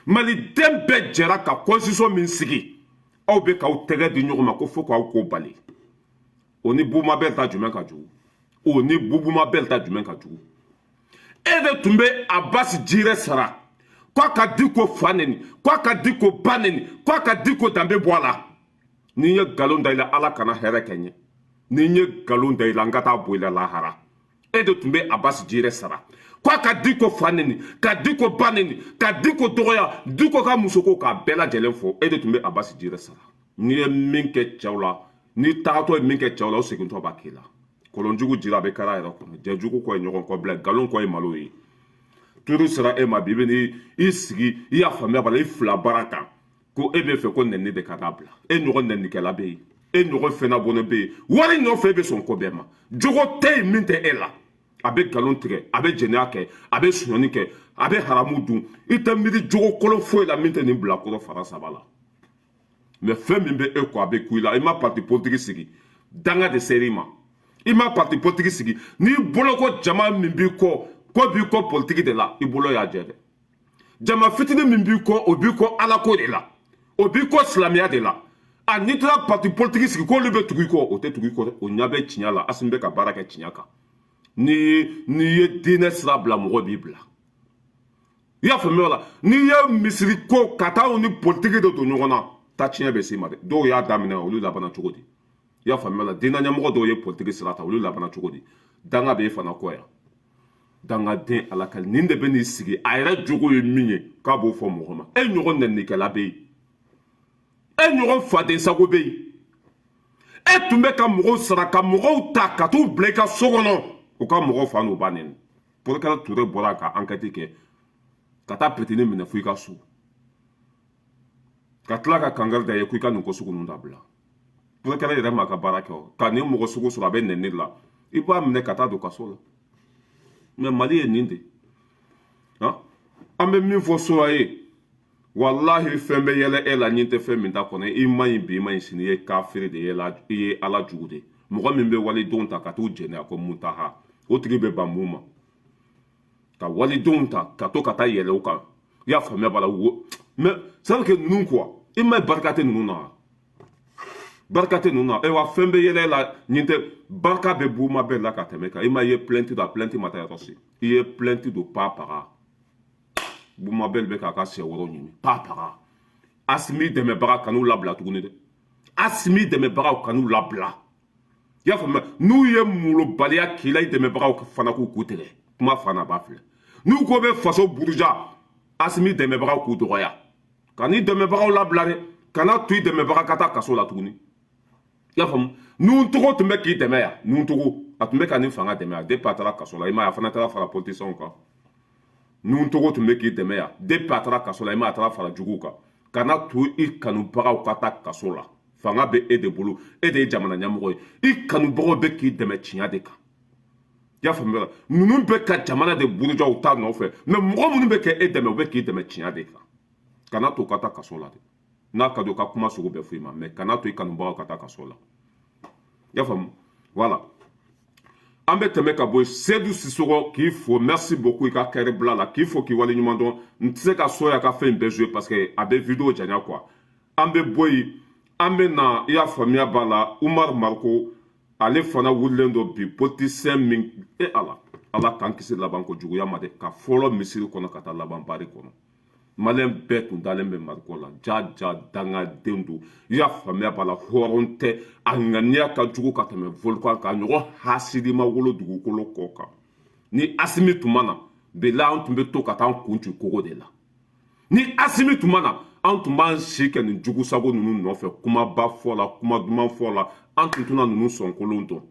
Speaker 1: maliden bɛɛ jɛra ka constitution min sigi aw bɛ k'aw tɛgɛ di ɲɔgɔn ma ko fo k'aw k'o bali o ni Bubuma Bell ta jumɛn ka jugu o ni Bubuma Bell ta jumɛn ka jugu e de tun bɛ Abbas Jire sara k'a ka di ko fa neni k'a ka di ko ba neni k'a ka di ko danbe bɔ a la ni n ye nkalon da i la Ala kana hɛrɛ kɛ n ye ni n ye nkalon da i la n ka taa bɔ i la lahara e de tun bɛ Abbas Jire sara k'a ka di ko fa neni ka di ko ba neni ka di ko dɔgɔya di ko ka muso ko k'a bɛɛ lajɛlen fɔ e de tun bɛ Abbas Jire sara n'i ye min kɛ cɛw la n'i tagatɔ ye min kɛ cɛw la o segintɔ b'a k'i la kolonjugu jira a bɛ kɛra a yɛrɛ kɔnɔ jɛjugu kɔ ye ɲɔgɔn kɔ bila nkalon kɔ ye malo ye turu sera e ma bi i bɛ n'i sigi i y'a faamuya b'a la i fila baara kan ko e bɛ fɛ ko nɛni de ka taa bila e ɲɔgɔn nɛnikɛla bɛ yen e ɲɔgɔn fɛnabɔnɛ bɛ yen wari nɔfɛ e bɛ sɔn ko bɛɛ ma jogo tɛ yen min tɛ e la a bɛ nkalon tigɛ a bɛ jɛnɛya kɛ a bɛ suɲɛni kɛ a bɛ haramu dun i tɛ miiri jogo kolon foyi la min tɛ nin bilakɔrɔ fara saba la mɛ fɛn min bɛ e kɔ a bɛ ku i la i ma parti politique sigi danga de sera i ma i ma parti politique sigi n'i bolo ko jama min b'i kɔ ko b'i kɔ politique de la i bolo y'a jɛ dɛ jama fitinin min b'i kɔ o b'i kɔ ala ko de la o b'i kɔ silamɛya de la a n'i taara parti politique sigi k'olu bɛ tugu i kɔ o tɛ tugu i kɔ dɛ o ɲɛ bɛ tiɲɛ la Asimi bɛ ka baara kɛ tiɲɛ kan n'i ye diinɛ sira bila mɔgɔ b'i bila i y'a faamuya o la n'i ye misiri ko ka taa u ni politique de don ɲɔgɔn na taa tiɲɛ bɛ s'i ma dɛ dɔw y'a daminɛ olu labanna cogo di i y'a faamuya o la diinɛ ɲɛmɔgɔ dɔw ye politique sira ta olu labanna cogo di danga bɛ e fana kɔ yan dangaden alakali nin de bɛ n'i sigi a yɛrɛ jogo ye min ye k'a b'o fɔ mɔgɔ ma e ɲɔgɔn nɛnikɛla bɛ yen e ɲɔgɔn faden sago bɛ yen e tun bɛ ka mɔgɔw sara ka mɔgɔw ta ka t'u bila i ka so kɔnɔ u ka mɔgɔw fa n'u ba nɛni Boubacar Touré bɔra ka enquête kɛ ka taa petini minɛ fo i ka so ka tila ka kangari da ye ko i ka nin ko sugu ninnu dabila Boubacar yɛrɛ ma ka baara kɛ o ka nin mɔgɔ sugu sɔrɔ a bɛ nɛni la i b'a minɛ ka taa don kaso la mais Mali ye nin de an bɛ min fɔ sora ye wallahi fɛn bɛ yɛlɛ e la ɲin tɛ fɛn min ta kɔnɔ i ma ɲi bi i ma ɲi sini i ye kafiri de i ye ala jugu de mɔgɔ min bɛ walidenw ta ka t'u jɛnɛya ko Muntaha o tigi bɛ ban mun ma ka walidenw ta ka to ka taa yɛlɛ o kan i y'a faamuya b'a la mais ça veut dire que ninnu quoi i ma barika tɛ ninnu na barika tɛ ninnu na wa fɛn bɛ yɛlɛ la ɲin tɛ barika bɛ Bubuma Bell la ka tɛmɛ kan i ma ye plainte don a plainte ma taa yɔrɔ si i ye plainte don papaga Bubuma Bell bɛ k'a ka sɛ wɔrɔ ɲini papaga Asimi dɛmɛbaga kan'u labila tuguni dɛ Asimi dɛmɛbagaw kan'u labila i y'a faamuya n'u ye molobaliya k'i la i dɛmɛbagaw fana k'u k'u tigɛ kuma fana b'a filɛ n'u ko bɛ faso buruja Asimi dɛmɛbagaw k'u dɔgɔya ka n'i dɛmɛbagaw labila dɛ kana to i dɛmɛbaga ka taa kaso la tuguni i y'a faamu Nuntogo tun bɛ k'i dɛmɛ yan Nuntogo a tun bɛ ka nin fanga dɛmɛ yan depuis a taara kaso la i m'a ye a fana taara fara politiciens kan Nuntogo tun bɛ k'i dɛmɛ yan depuis a taara kaso la i m'a ye a taara fara juguw kan kana to i kanubagaw ka taa kaso la fanga bɛ e de bolo e de ye jamana ɲɛmɔgɔ ye i kanubagaw bɛ k'i dɛmɛ tiɲɛ de kan i y'a faamuya ninnu bɛ ka jamana de buruja u t'a nɔfɛ mais mɔgɔ minnu bɛ kɛ e dɛmɛ u bɛ k'i dɛmɛ tiɲɛ de kan kana to ka taa kaso la dɛ n'a ka di u ka kuma sugu bɛɛ fɔ i ma mais kana to i kanubagaw ka taa kaso la i y'a faamu voilà an bɛ tɛmɛ ka bɔ yen Seydou Sissoko k'i fo merci beaucoup i ka kɛri bila la k'i fo k'i waleɲuman dɔn n tɛ se ka so y'a ka fɛn bɛɛ jouer parce que a bɛ vidéo janya quoi an bɛ bɔ yen an bɛ na i y'a faamuya b'a la Umar Mariko ale fana wulilen dɔ bi politicien min ala k'an kisi laban ko juguya ma dɛ ka fɔlɔ misiri kɔnɔ ka taa laban bari kɔnɔ maliyɛn bɛɛ tun dalen bɛ Mariko la jaja dangaden don i y'a faamuya b'a la hɔrɔn tɛ a ŋaniya ka jugu ka tɛmɛ volcan kan ɲɔgɔn hasidi ma wolo dugukolo kɔ kan ni Asimi tuma na bila an tun bɛ to ka taa an kun ci kogo de la ni Asimi tuma na an tun b'an si kɛ nin jugusago ninnu nɔfɛ kumaba fɔ la kuma duman fɔ la an tun tɛna ninnu sɔn kolon dɔn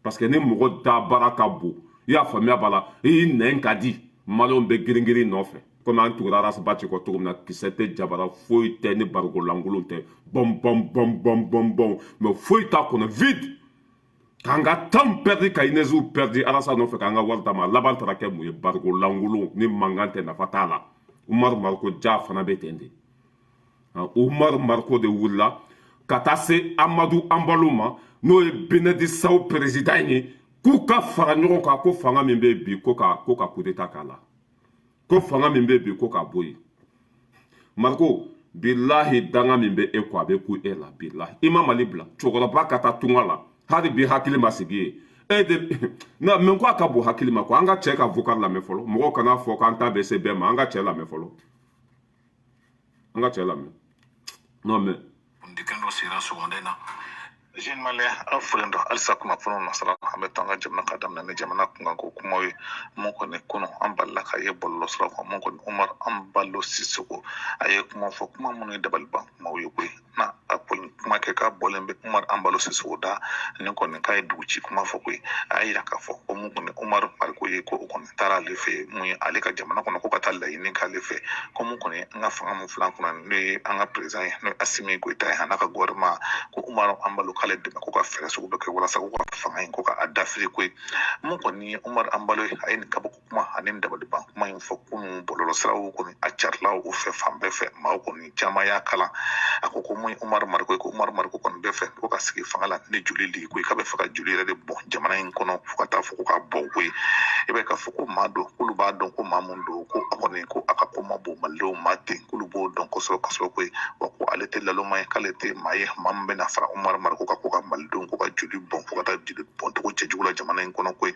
Speaker 1: parce que ni mɔgɔ da baara ka bon i y'a faamuya b'a la i nɛn ka di maliyɛnw bɛ girin-girin nɔfɛ comme an tugura aras bati ko tugumna kisete jabara foyi tɛ ni barigo langolon tɛ bom bom bom bom bom bom mais foyi t'a kɔnɔ vide k'an ka temps perdu ka ineziw perdu arasa nɔfɛ k'an ka wari d'a ma laban taara kɛ mun ye barigo langolon ni mankan tɛ nafa t'a la Umar Marko ja fana bɛ ten de Umar Marko de wulila ka taa se Amadu Anbalo ma n'o ye Benedi Saw président ye k'u ka fara ɲɔgɔn kan ko fanga min bɛ bi ko ka coup d'état k'a la ko fanga min bɛ bi ko ka bɔ yen Marko bilahi danga min bɛ e kɔ a bɛ ku e la bilahi i ma Mali bila cɛkɔrɔba ka taa tunga la hali bi hakili ma sigi ye e de na mɛ ko a ka bon hakili ma quoi an ka cɛ ka vocal lamɛn fɔlɔ mɔgɔw kana fɔ k'an ta bɛ se bɛɛ ma an ka cɛ lamɛn fɔlɔ an ka cɛ lamɛn non mais
Speaker 3: Dikendo sira sugandena Jean Malé a fulen do alsa kuma fono nasara an bɛ to an ka jamana ka daminɛ ni jamana kunkan ko kumaw ye mun kɔni kɔnɔ an balila ka ye bɔlɔlɔ sira kan mun kɔni Umar Anbalo Sisoko a ye kuma fɔ kuma minnu ye dabaliban kumaw ye koyi na a kuma kɛ k'a bɔlen bɛ Umar Anbalo Sisoko da ni kɔni k'a ye dugu ci kuma fɔ koyi a y'a yira k'a fɔ ko mun kɔni Umar Mariko ye ko o kɔni taara ale fɛ mun ye ale ka jamana kɔnɔ ko ka taa laɲini k'ale fɛ ko mun kɔni an ka fanga mun filan kunna n'o ye an ka président ye n'o ye Asimi Goita ye a n'a ka gouvernement ko Umar Anbalo k'ale dɛmɛ ko ka fɛɛrɛ sugu bɛɛ kɛ walasa ko ka fanga in ko ka a dafiri koyi mun kɔni Umar Anbalo a ye nin kabako kuma ani nin dabaliban kuma in fɔ kunun bɔlɔlɔ siraw kɔni a carila u fɛ fan bɛɛ fɛ maaw kɔni caman y'a kalan a ko mun Umar Mariko ye ko Umar Mariko kɔni bɛɛ fɛ ko ka sigi fanga la ni joli li koyi k'a bɛ fɛ ka joli yɛrɛ de bɔn jamana in kɔnɔ fo ka taa fɔ ko ka bɔn koyi i bɛ k'a fɔ ko maa don k'olu b'a dɔn ko maa mun don ko a kɔni ko a ka ko ma bon malidenw ma ten k'olu b'o dɔn kosɛbɛ kosɛbɛ koyi wa ko ale tɛ laloma ye k'ale tɛ maa ye maa min bɛna fara Umar Mariko ka ko ka malidenw ko ka joli bɔn fo ka taa joli bɔn cogo cɛjugu la jamana in kɔnɔ koyi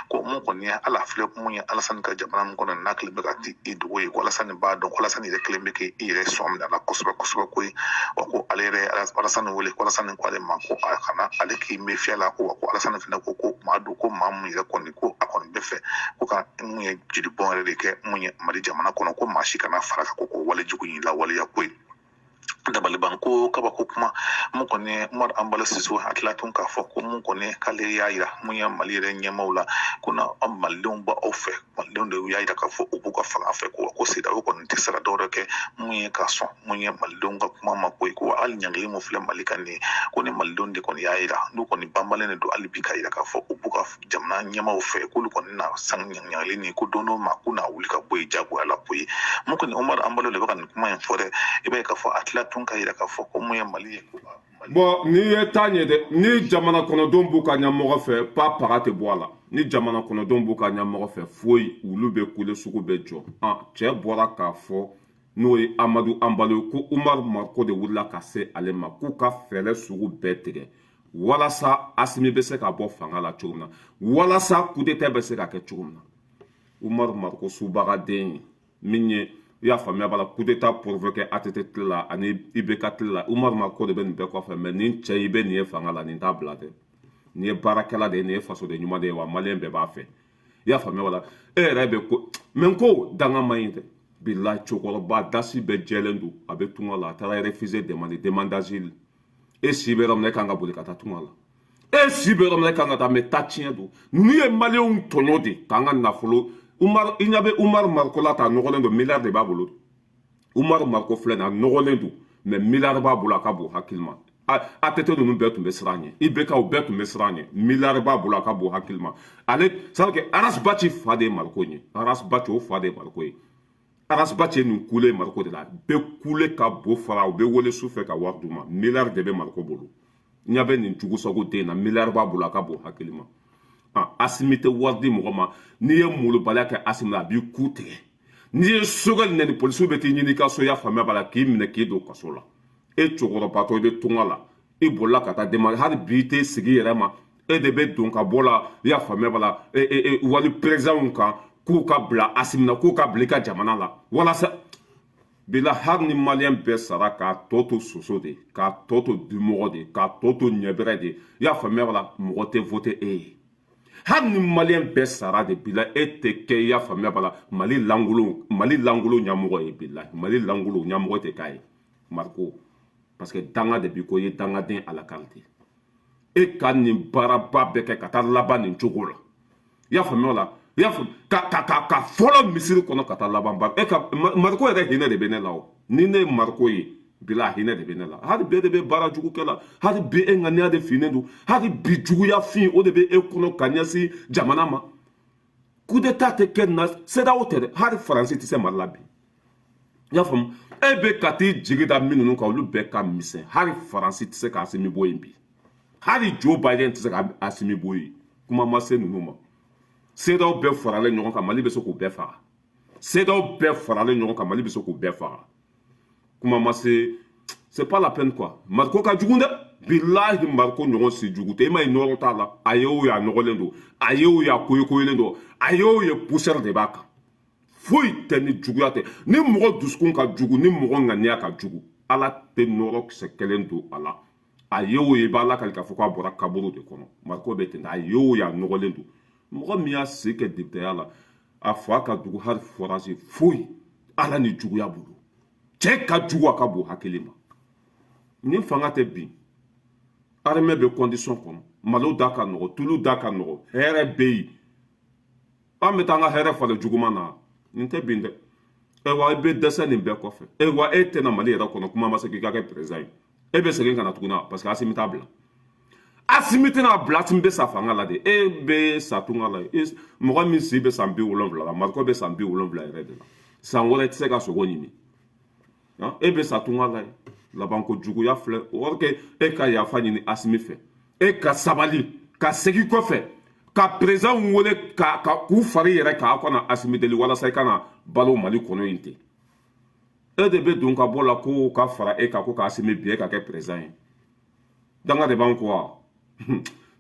Speaker 3: ko mun kɔni ye ala filɛ mun ye Alasani ka jamana min kɔnɔ n'a kelen bɛ ka ti i dogo ye ko Alasani b'a dɔn ko Alasani yɛrɛ kelen bɛ kɛ i yɛrɛ sɔn minɛ la kosɛbɛ kosɛbɛ koyi wa ko ale yɛrɛ Alasani wele ko Alasani ko ale ma ko a kana ale k'i mɛ fiyɛ la ko wa ko Alasani fana ko maa don ko maa mun yɛrɛ kɔni ko a kɔni bɛ fɛ ko ka mun ye joli bɔn yɛrɛ de kɛ mun ye Mali jamana kɔnɔ ko maa si kana fara ka ko wale jugu in lawaleya koyi dabaliban ko kabako kuma mun kɔni Umar Anbalo Sisoko hakilila tun k'a fɔ ko mun kɔni k'ale y'a yira mun ye Mali yɛrɛ ɲɛmaaw la ko na malidenw b'a aw fɛ malidenw de y'a yira k'a fɔ u b'u ka fanga fɛ ko CEDEAO kɔni tɛ se ka dɔwɛrɛ kɛ mun ye k'a sɔn mun ye malidenw ka kuma ma koyi ko hali ɲangili mun filɛ Mali kan nin ko ni malidenw de kɔni y'a yira n'u kɔni banbalen de don hali bi k'a yira k'a fɔ u b'u ka jamana ɲɛmaaw fɛ k'olu kɔni na san ɲangili nin ko don dɔ ma k'u na wuli ka bɔ yen jagoya la koyi mun kɔni Umar Anbalo de bɛ ka nin kuma in fɔ dɛ i b'a ye k'a fɔ a tila tun ka yira k'a fɔ ko mun ye Mali ye
Speaker 1: bon n'i ye taa ɲɛ dɛ ni jamana kɔnɔdenw b'u ka ɲɛmɔgɔ fɛ pa paga tɛ bɔ a la ni jamana kɔnɔdenw b'u ka ɲɛmɔgɔ fɛ foyi olu bɛ kule sugu bɛ jɔ cɛ bɔra k'a fɔ n'o ye Amadu Anbalo ko Umar Mariko de wulila ka se ale ma k'u ka fɛɛrɛ sugu bɛɛ tigɛ walasa Asimi bɛ se ka bɔ fanga la cogo min na walasa coup d'état bɛ se ka kɛ cogo min na Umar Mariko subagaden ye min ye i y'a faamuya b'a la coup d'état provoqué ATT tile la ani IBK tile la Umar Mariko de bɛ nin bɛɛ kɔfɛ mais nin cɛ i bɛ nin ye fanga la nin t'a bila dɛ nin ye baarakɛla de ye nin ye fasoden ɲuman de ye wa maliyɛn bɛɛ b'a fɛ i y'a faamuya b'a la e yɛrɛ bɛ ko mais ko danga man ɲi dɛ bilahi cɛkɔrɔba dasi bɛɛ jɛlen don a bɛ tunga la a taara refuser demande d'asile e si bɛ yɔrɔ min na e kan ka boli ka taa tunga la e si bɛ yɔrɔ min na e kan ka taa mais taa tiɲɛ don ninnu ye maliyɛnw tɔɲɔ de k'an ka nafolo Umar i ɲɛ bɛ Umar Mariko la ta nɔgɔlen don miliyari de b'a bolo Umar Mariko filɛ nin a nɔgɔlen don mais miliyari b'a bolo a ka bon hakili ma ATT ninnu bɛɛ tun bɛ siran ɲɛ IBK bɛɛ tun bɛ siran ɲɛ miliyari b'a bolo a ka bon hakili ma ale c'est à dire que Aras Baci fa de ye Mariko ye Aras Baci o fa de ye Mariko ye Aras Baci ye nin kule Mariko de la bɛɛ kule ka bon fara u bɛ wele su fɛ ka wari d'u ma miliyari de bɛ Mariko bolo n ɲɛ bɛ nin jugusago den na miliyari b'a bolo a ka bon hakili ma Asimi tɛ wari di mɔgɔ ma n'i ye molobaliya kɛ Asimi la a b'i ku tigɛ n'i ye Sogɛli nɛni polisiw bɛ t'i ɲini i ka so i y'a faamuya b'a la k'i minɛ k'i don kaso la e cɛkɔrɔbatɔ i bɛ tunga la i bolila ka taa demande hali bi i tɛ sigi i yɛrɛ ma e de bɛ don ka bɔ la i y'a faamuya b'a la wali perezanw kan k'u ka bila Asimi na k'u ka bila i ka jamana la walasa bila hali ni maliyɛn bɛɛ sara k'a tɔ to soso de k'a tɔ to dimɔgɔ de k'a tɔ to ɲɛbɛrɛ de i y'a faamuya b'a la mɔgɔ tɛ voter e ye hali ni maliyɛn bɛɛ sara de bila e tɛ kɛ i y'a faamuya b'a la Mali langolo ɲɛmɔgɔ ye bilahi Mali langolo ɲɛmɔgɔ tɛ k'a ye Mariko parce que danga de b'i ko i ye dangaden à la carte e ka nin baaraba bɛɛ kɛ ka taa laban nin cogo la i y'a faamuya o la i y'a faamu ka fɔlɔ misiri kɔnɔ ka taa laban ba ka mariko yɛrɛ hinɛ de bɛ ne la o ni ne ye mariko ye bila hinɛ de bɛ ne la hali bɛɛ de bɛ baara jugu kɛ la hali bi e ŋaniya de finnen don hali bi juguya fin o de bɛ e kɔnɔ ka ɲɛsin jamana ma coup d'état tɛ kɛ na CEDEAO tɛ dɛ hali faransi tɛ se mali la bi i y'a faamu e bɛ ka t'i jigi da minnu kan olu bɛɛ ka misɛn hali faransi tɛ se ka Assimi bɔ yen bi hali Joe Biden tɛ se ka Assimi bɔ yen kuma ma se ninnu ma CEDEAO bɛɛ faralen ɲɔgɔn kan mali bɛ se k'u bɛɛ faga CEDEAO bɛɛ faralen ɲɔgɔn kan mali bɛ se k'u bɛɛ faga kuma ma se c'est pas la peine quoi mariko ka jugu dɛ bilahi mariko ɲɔgɔn si jugu tɛ e ma ye nɔrɔ t'a la a ye o ye a nɔgɔlen don a ye o ye a koyekoyelen don a ye o ye poussière de b'a kan foyi tɛ ni juguya tɛ ni mɔgɔ dusukun ka jugu ni mɔgɔ ŋaniya ka jugu ala tɛ nɔrɔ kisɛ kelen don a la a ye o ye i b'a lakali k'a fɔ k'a bɔra kaburu de kɔnɔ mariko bɛ ten a ye o ye a nɔgɔlen don mɔgɔ min y'a se kɛ dibitɛya la a fa ka jugu hali forage foyi ala ni juguya bolo cɛ ka jugu a ka bon hakili ma ni fanga tɛ bin armée bɛ condition kɔnɔ malo da ka nɔgɔ tulu da ka nɔgɔ hɛrɛ bɛ yen an bɛ taa an ka hɛrɛ falen juguman na nin tɛ bin dɛ ayiwa i bɛ dɛsɛ nin bɛɛ kɔfɛ ayiwa e tɛna mali yɛrɛ kɔnɔ kuma ma se k'i ka kɛ président ye e bɛ segin ka na tuguni parce que Assimi t'a bila Assimi tɛna bila Assimi bɛ sa fanga la de e bɛ sa tunga la mɔgɔ min si bɛ san 70 la mariko bɛ san 70 yɛrɛ de la san wɛrɛ tɛ se ka sogo ɲini e bɛ sa tunga la laban ko juguya filɛ o kɛ e ka yafa ɲini Assimi fɛ e ka sabali ka segin kɔfɛ ka président wele k'u fari yɛrɛ k'a kana Assimi deli walasa i kana balo mali kɔnɔ yen ten e de bɛ don ka bɔ la ko ka fara e kan ko ka Assimi bi e ka kɛ président ye danga de b'an kɔ wa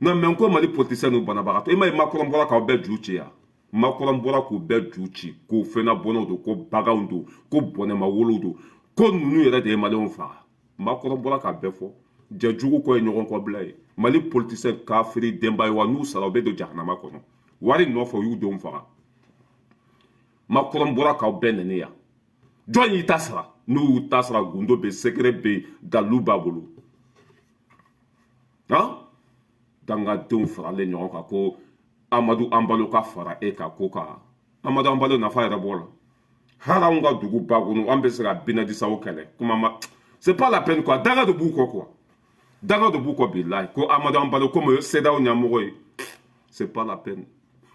Speaker 1: non mais ko mali politicien n'u banabagatɔ e ma ye Macron bɔra k'aw bɛɛ ju ci ya Macron bɔra k'u bɛɛ ju ci k'u fɛnna bɔnɛw don ko baganw don ko bɔnɛma wolow don ko ninnu yɛrɛ de ye maliyɛnw faga Macron bɔra k'a bɛɛ fɔ jɛjugu kɔ ye ɲɔgɔn kɔbila ye mali politicien kafiri denba ye wa n'u sara u bɛ don jahanama kɔnɔ wari nɔfɛ u y'u denw faga Macron bɔra k'aw bɛɛ nɛni yan jɔn y'i ta sara n'u y'u ta sara gundo bɛ secret bɛ dalilu b'a bolo dangadenw faralen ɲɔgɔn kan ko Amadu Anbalo ka fara e kan ko ka Amadu Anbalo nafa yɛrɛ b'o la hali anw ka dugu ba kɔnɔ an bɛ se ka Binadisawo kɛlɛ kuma ma c'est pas la peine quoi danga de b'u kɔ quoi danga de b'u kɔ bilahi ko Amadu Anbalo komi CEDEAO ɲɛmɔgɔ ye c'est pas la peine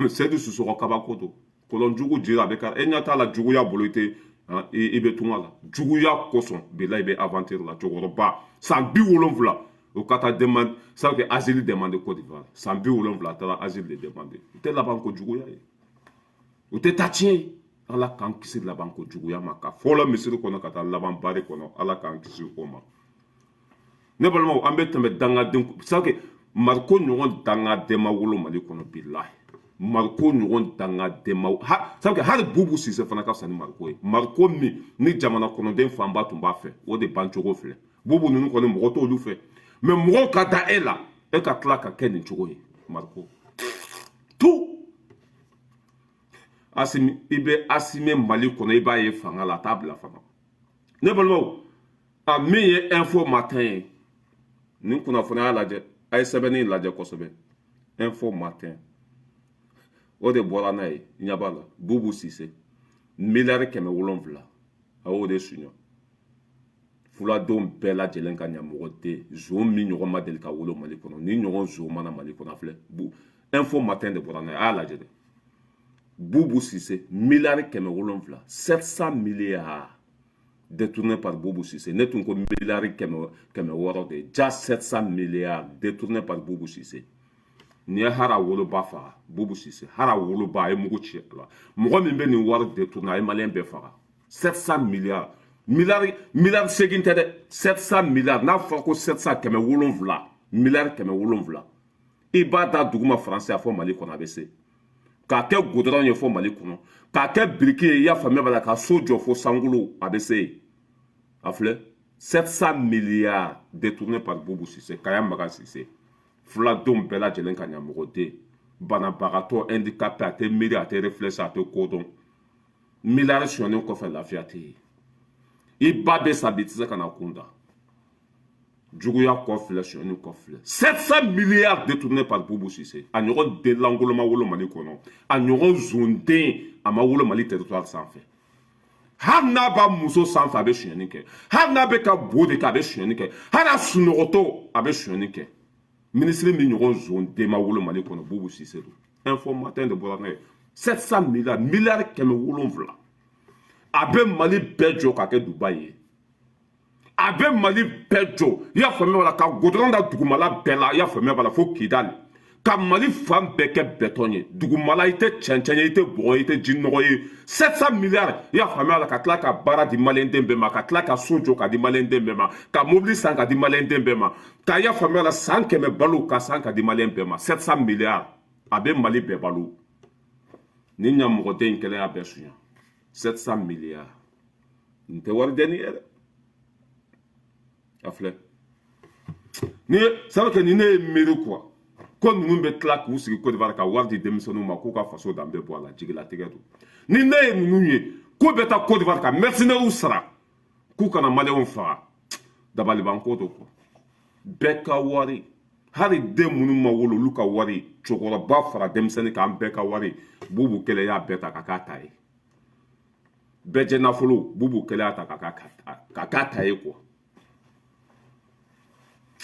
Speaker 1: Seydou Sissoko kabako don kolon jugu jira a bɛ k'a e ɲɛ t'a la juguya bolo i bɛ tunga la juguya kosɔn bilahi i bɛ aventure la cɛkɔrɔba san 70 o ka taa demande ça que asile demande Côte d'Ivoire san 70 a taara asile de demande o tɛ laban ko juguya ye o tɛ taa tiɲɛ ye ala k'an kisi laban ko juguya ma ka fɔlɔ misiri kɔnɔ ka taa laban bari kɔnɔ ala k'an kisi o ma ne balimaw an bɛ tɛmɛ dangaden ça que mariko ɲɔgɔn dangaden ma wolo mali kɔnɔ bilahi mariko ɲɔgɔn dangaden ma ça que hali Bubu Sise fana ka fisa ni mariko ye mariko min ni jamana kɔnɔden fanba tun b'a fɛ o de bancogo filɛ Bubu ninnu kɔni mɔgɔ t'olu fɛ mais mɔgɔw ka da e la e ka tila ka kɛ nin cogo ye mariko tout Assimi i bɛ Assimi mali kɔnɔ i b'a ye fanga la a t'a bila fanga ne balimaw a min ye info matin ye nin kunnafoniya lajɛ a ye sɛbɛnni lajɛ kosɛbɛ info matin o de bɔra n'a ye ɲɛ b'a la Bubu Sise miliyari 700 a y'o de suɲɛ fuladenw bɛɛ lajɛlen ka ɲɛmɔgɔ tɛ zon min ɲɔgɔn ma deli ka wolo mali kɔnɔ ni ɲɔgɔn zon mana mali kɔnɔ a filɛ info matin de bɔra n'a ye a y'a lajɛ dɛ Bubu Sise miliyari 700 700 milliards détournés par Bubu Sise ne tun ko miliyari 600 de ja 700 milliards détournés par Bubu Sise ni ye hara woloba faga Bubu Sise hara woloba a ye mugu ci a la mɔgɔ min bɛ nin wari détourné a ye maliyɛn bɛɛ faga 700 milliards miliyari 8 tɛ dɛ 700 milliards n'a fɔra ko 700 700 miliyari 700 i b'a da duguma faransi a fɔ mali kɔnɔ a bɛ se k'a kɛ goudron ye fɔ mali kɔnɔ k'a kɛ biriki ye i y'a faamuya b'a la ka so jɔ fo sankolo a bɛ se yen a filɛ 700 milliards détournés par Bubu Sise Kaya Magan Sise fuladenw bɛɛ lajɛlen ka ɲɛmɔgɔ den banabagatɔ handicapé a tɛ miiri a tɛ réfléchir a tɛ ko dɔn miliyari sɔnyɛnen kɔfɛ lafiya tɛ yen i ba bɛ sa bi i tɛ se ka na kun da juguya kɔfilɛ suyɛni kɔfilɛ 700 milliards détournés par Boubou Cissé a ɲɔgɔn denlankolon ma wolo Mali kɔnɔ a ɲɔgɔn zonden a ma wolo Mali territoire sanfɛ hali n'a b'a muso sanfɛ a bɛ suyɛni kɛ hali n'a bɛ ka bo de kɛ a bɛ suyɛni kɛ hali a sunɔgɔtɔ a bɛ suyɛni kɛ ministre min ɲɔgɔn zonden ma wolo Mali kɔnɔ Boubou Cissé don info matin de bɔra n'a ye 700 milliards miliyari 700 a bɛ Mali bɛɛ jɔ ka kɛ Dubaï ye a bɛ Mali bɛɛ jɔ i y'a faamuya wala ka goudron da dugumala bɛɛ la i y'a faamuya wala fo Kidali ka Mali fan bɛɛ kɛ béton ye dugumala i tɛ cɛncɛn ye i tɛ bɔgɔ ye i tɛ jinɔgɔ ye 700 milliards i y'a faamuya wala ka tila ka baara di maliyɛn den bɛɛ ma ka tila ka so jɔ ka di maliyɛn den bɛɛ ma ka mobili san ka di maliyɛn den bɛɛ ma ka i y'a faamuya wala san 100 balo ka san ka di maliyɛn bɛɛ ma 700 milliards a bɛ Mali bɛɛ balo ni ɲɛmɔgɔden kɛlɛ y'a bɛɛ suɲɛ 700 milliards n tɛ wari denni ye dɛ a filɛ ni sabu kɛ ni ne ye miiri quoi ko ninnu bɛ tila k'u sigi Côte d'Ivoire ka wari di denmisɛnninw ma k'u ka faso dan bɛ bɔ a la jigilatigɛ don ni ne ye ninnu ye k'u bɛ taa Côte d'Ivoire ka mercenaires sara k'u kana maliyɛnw faga dabalibanko don quoi bɛɛ ka wari hali den minnu ma wolo olu ka wari cɛkɔrɔba fara denmisɛnnin kan bɛɛ ka wari Boubou kɛlɛ y'a bɛɛ ta ka k'a ta ye bɛɛ jɛ nafolo Boubou kɛlɛ y'a ta ka k'a ta ye quoi.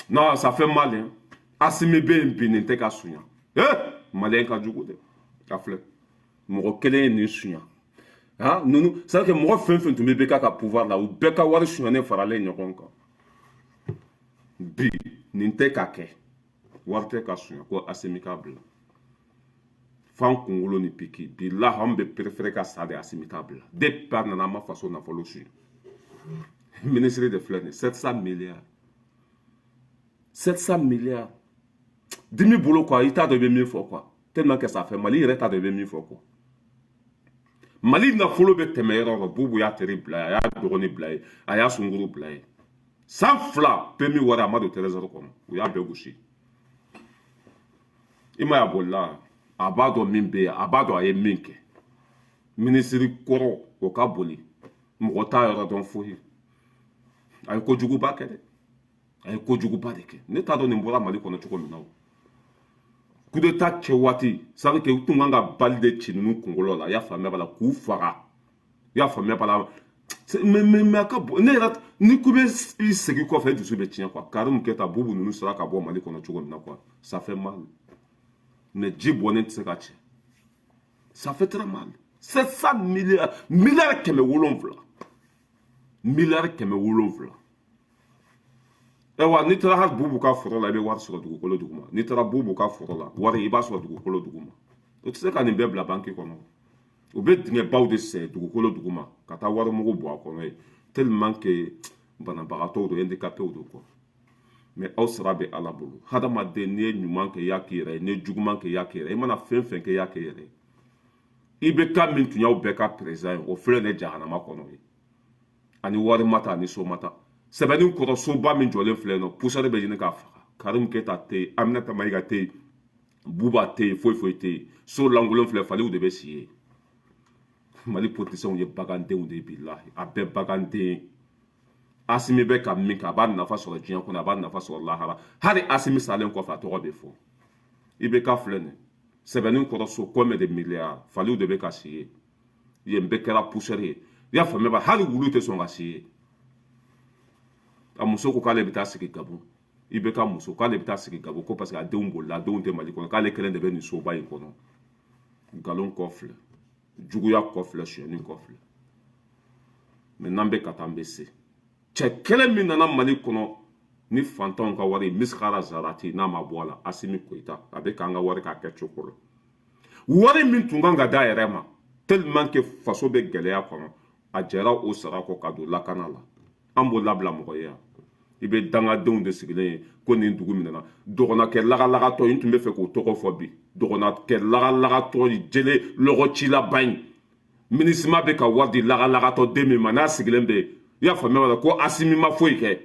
Speaker 1: Non, ça fait mal. Hein. Assimi ben bin te ka sunya. Malien ka jugu de. Ka fle. Mo kele ni sunya. Ha, nunu, ça que mo fen fen tumbe beka ka pouvoir là ou beka wari sunya ne farale nyokon ka. Bi, ni te ka ke. Warte ka sunya ko assimi ka bla. Fan kungolo ni piki. Bi la hambe préféré ka sade assimi ta bla. De par na ma façon na folo sunya. Ministre de Flène, 700 milliards. 700 milliards. Dimi boulot quoi, il t'a de bien fort quoi. Tellement que ça fait mal, il t'a de bien fort quoi. Mali n'a folo be temero Boubou ya terrible, ya drone blaye, ya sunguru blaye. Sans fla, pemi wara ma de trésor comme, ou ya begushi. Ima ya bolla, abado mimbe, abado aye minke. Ministre koro, o kaboli. Mokota yora don fohi. Ay ko jugu ba kede. Ay ko jugu ba de ke. Ne ta do ni mbora Mali kono choko minawo. Coup d'état cɛ waati ça veut que tu kan ka bali de ci ninnu kunkolo la i y'a faamuya bala k'u faga i y'a faamuya bala mais a ka bon ne yɛrɛ ni ko bɛ i segin kɔfɛ i dusu bɛ tiɲɛ quoi Karim Keita Boubou ninnu sera ka bɔ Mali kɔnɔ cogo min na quoi ça fait mal mais ji bɔnnen tɛ se ka cɛ ça fait très mal 700 milliards miliyari 700 miliyari 700 ewa ni taara hali Boubou ka foro la i bɛ wari sɔrɔ dugukolo duguma ni taara Boubou ka foro la wari i b'a sɔrɔ dugukolo duguma o tɛ se ka nin bɛɛ bila banque kɔnɔ o bɛ dingɛbaw de sɛ dugukolo duguma ka taa warimugu bɔ a kɔnɔ ye tellement que banabagatɔw don handicapés don quoi mais aw sara bɛ Ala bolo hadamaden n'i ye ɲuman kɛ i y'a k'i yɛrɛ ye n'i ye juguman kɛ i y'a k'i yɛrɛ ye i mana fɛn fɛn kɛ i y'a k'i yɛrɛ ye i bɛ ka min tun y'aw bɛɛ ka président ye o filɛ nin ye jahanama kɔnɔ ye ani wari mata ani so mata sɛbɛnni kɔrɔ soba min jɔlen filɛ yen nɔ pusɛri bɛ ɲini k'a faga Karim Keita tɛ yen Aminata Mayiga tɛ yen Buba tɛ yen foyi foyi tɛ yen so lankolon filɛ faliw de bɛ si yen Mali politisiyɛnw ye bagandenw de ye bilahi a bɛɛ baganden Asimi bɛ ka min kɛ a b'a nafa sɔrɔ diɲɛ kɔnɔ a b'a nafa sɔrɔ lahara hali Asimi salen kɔfɛ a tɔgɔ bɛ fɔ i bɛ ka filɛ nin sɛbɛnni kɔrɔ so combien de milliards faliw de bɛ ka si yen yen bɛɛ kɛra pusɛri ye i y'a faamuya ba hali wulu tɛ sɔn ka si yen a muso ko k'ale bɛ taa sigi Gabon i bɛ ka muso k'ale bɛ taa sigi Gabon ko parce que a denw bolila a denw tɛ Mali kɔnɔ k'ale kelen de bɛ nin soba in kɔnɔ nkalon kɔ filɛ juguya kɔ filɛ suyɛni kɔ filɛ mɛ n'an bɛ ka taa an bɛ se cɛ kelen min nana Mali kɔnɔ ni fantanw ka wari Miskara Zarati n'a ma bɔ a la Asimi Goïta a bɛ k'an ka wari k'a kɛ cogo la wari min tun kan ka d'a yɛrɛ ma tellement que faso bɛ gɛlɛya kɔnɔ a jɛra o sara kɔ ka don lakana la an b'o labila mɔgɔ ye yan i bɛ dangadenw de sigilen ye ko nin dugu minɛna dɔgɔnakɛ lagalagatɔ in tun bɛ fɛ k'o tɔgɔ fɔ bi dɔgɔnakɛ lagalagatɔ jele lɔgɔcilaba in minisima bɛ ka wari di lagalagatɔ den min ma n'a sigilen bɛ yen i y'a faamuya wala ko Asimi ma foyi kɛ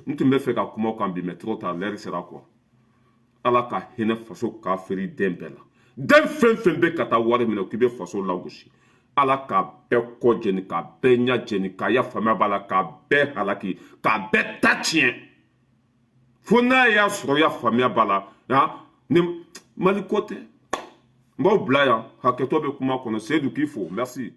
Speaker 1: n tun bɛ fɛ ka kuma o kan bi mais trop tard l'heure sera quoi Ala ka hinɛ faso kafiri den bɛɛ la den fɛn fɛn bɛ ka taa wari minɛ k'i bɛ faso lagosi Ala k'a bɛɛ kɔ jeni k'a bɛɛ ɲɛ jeni k'a ya faamuya b'a la k'a bɛɛ halaki k'a bɛɛ ta tiɲɛ fo n'a y'a sɔrɔ ya faamuya b'a la ni Mali ko tɛ n b'aw bila yan hakɛtɔ bɛ kuma kɔnɔ Seyidu k'i fo merci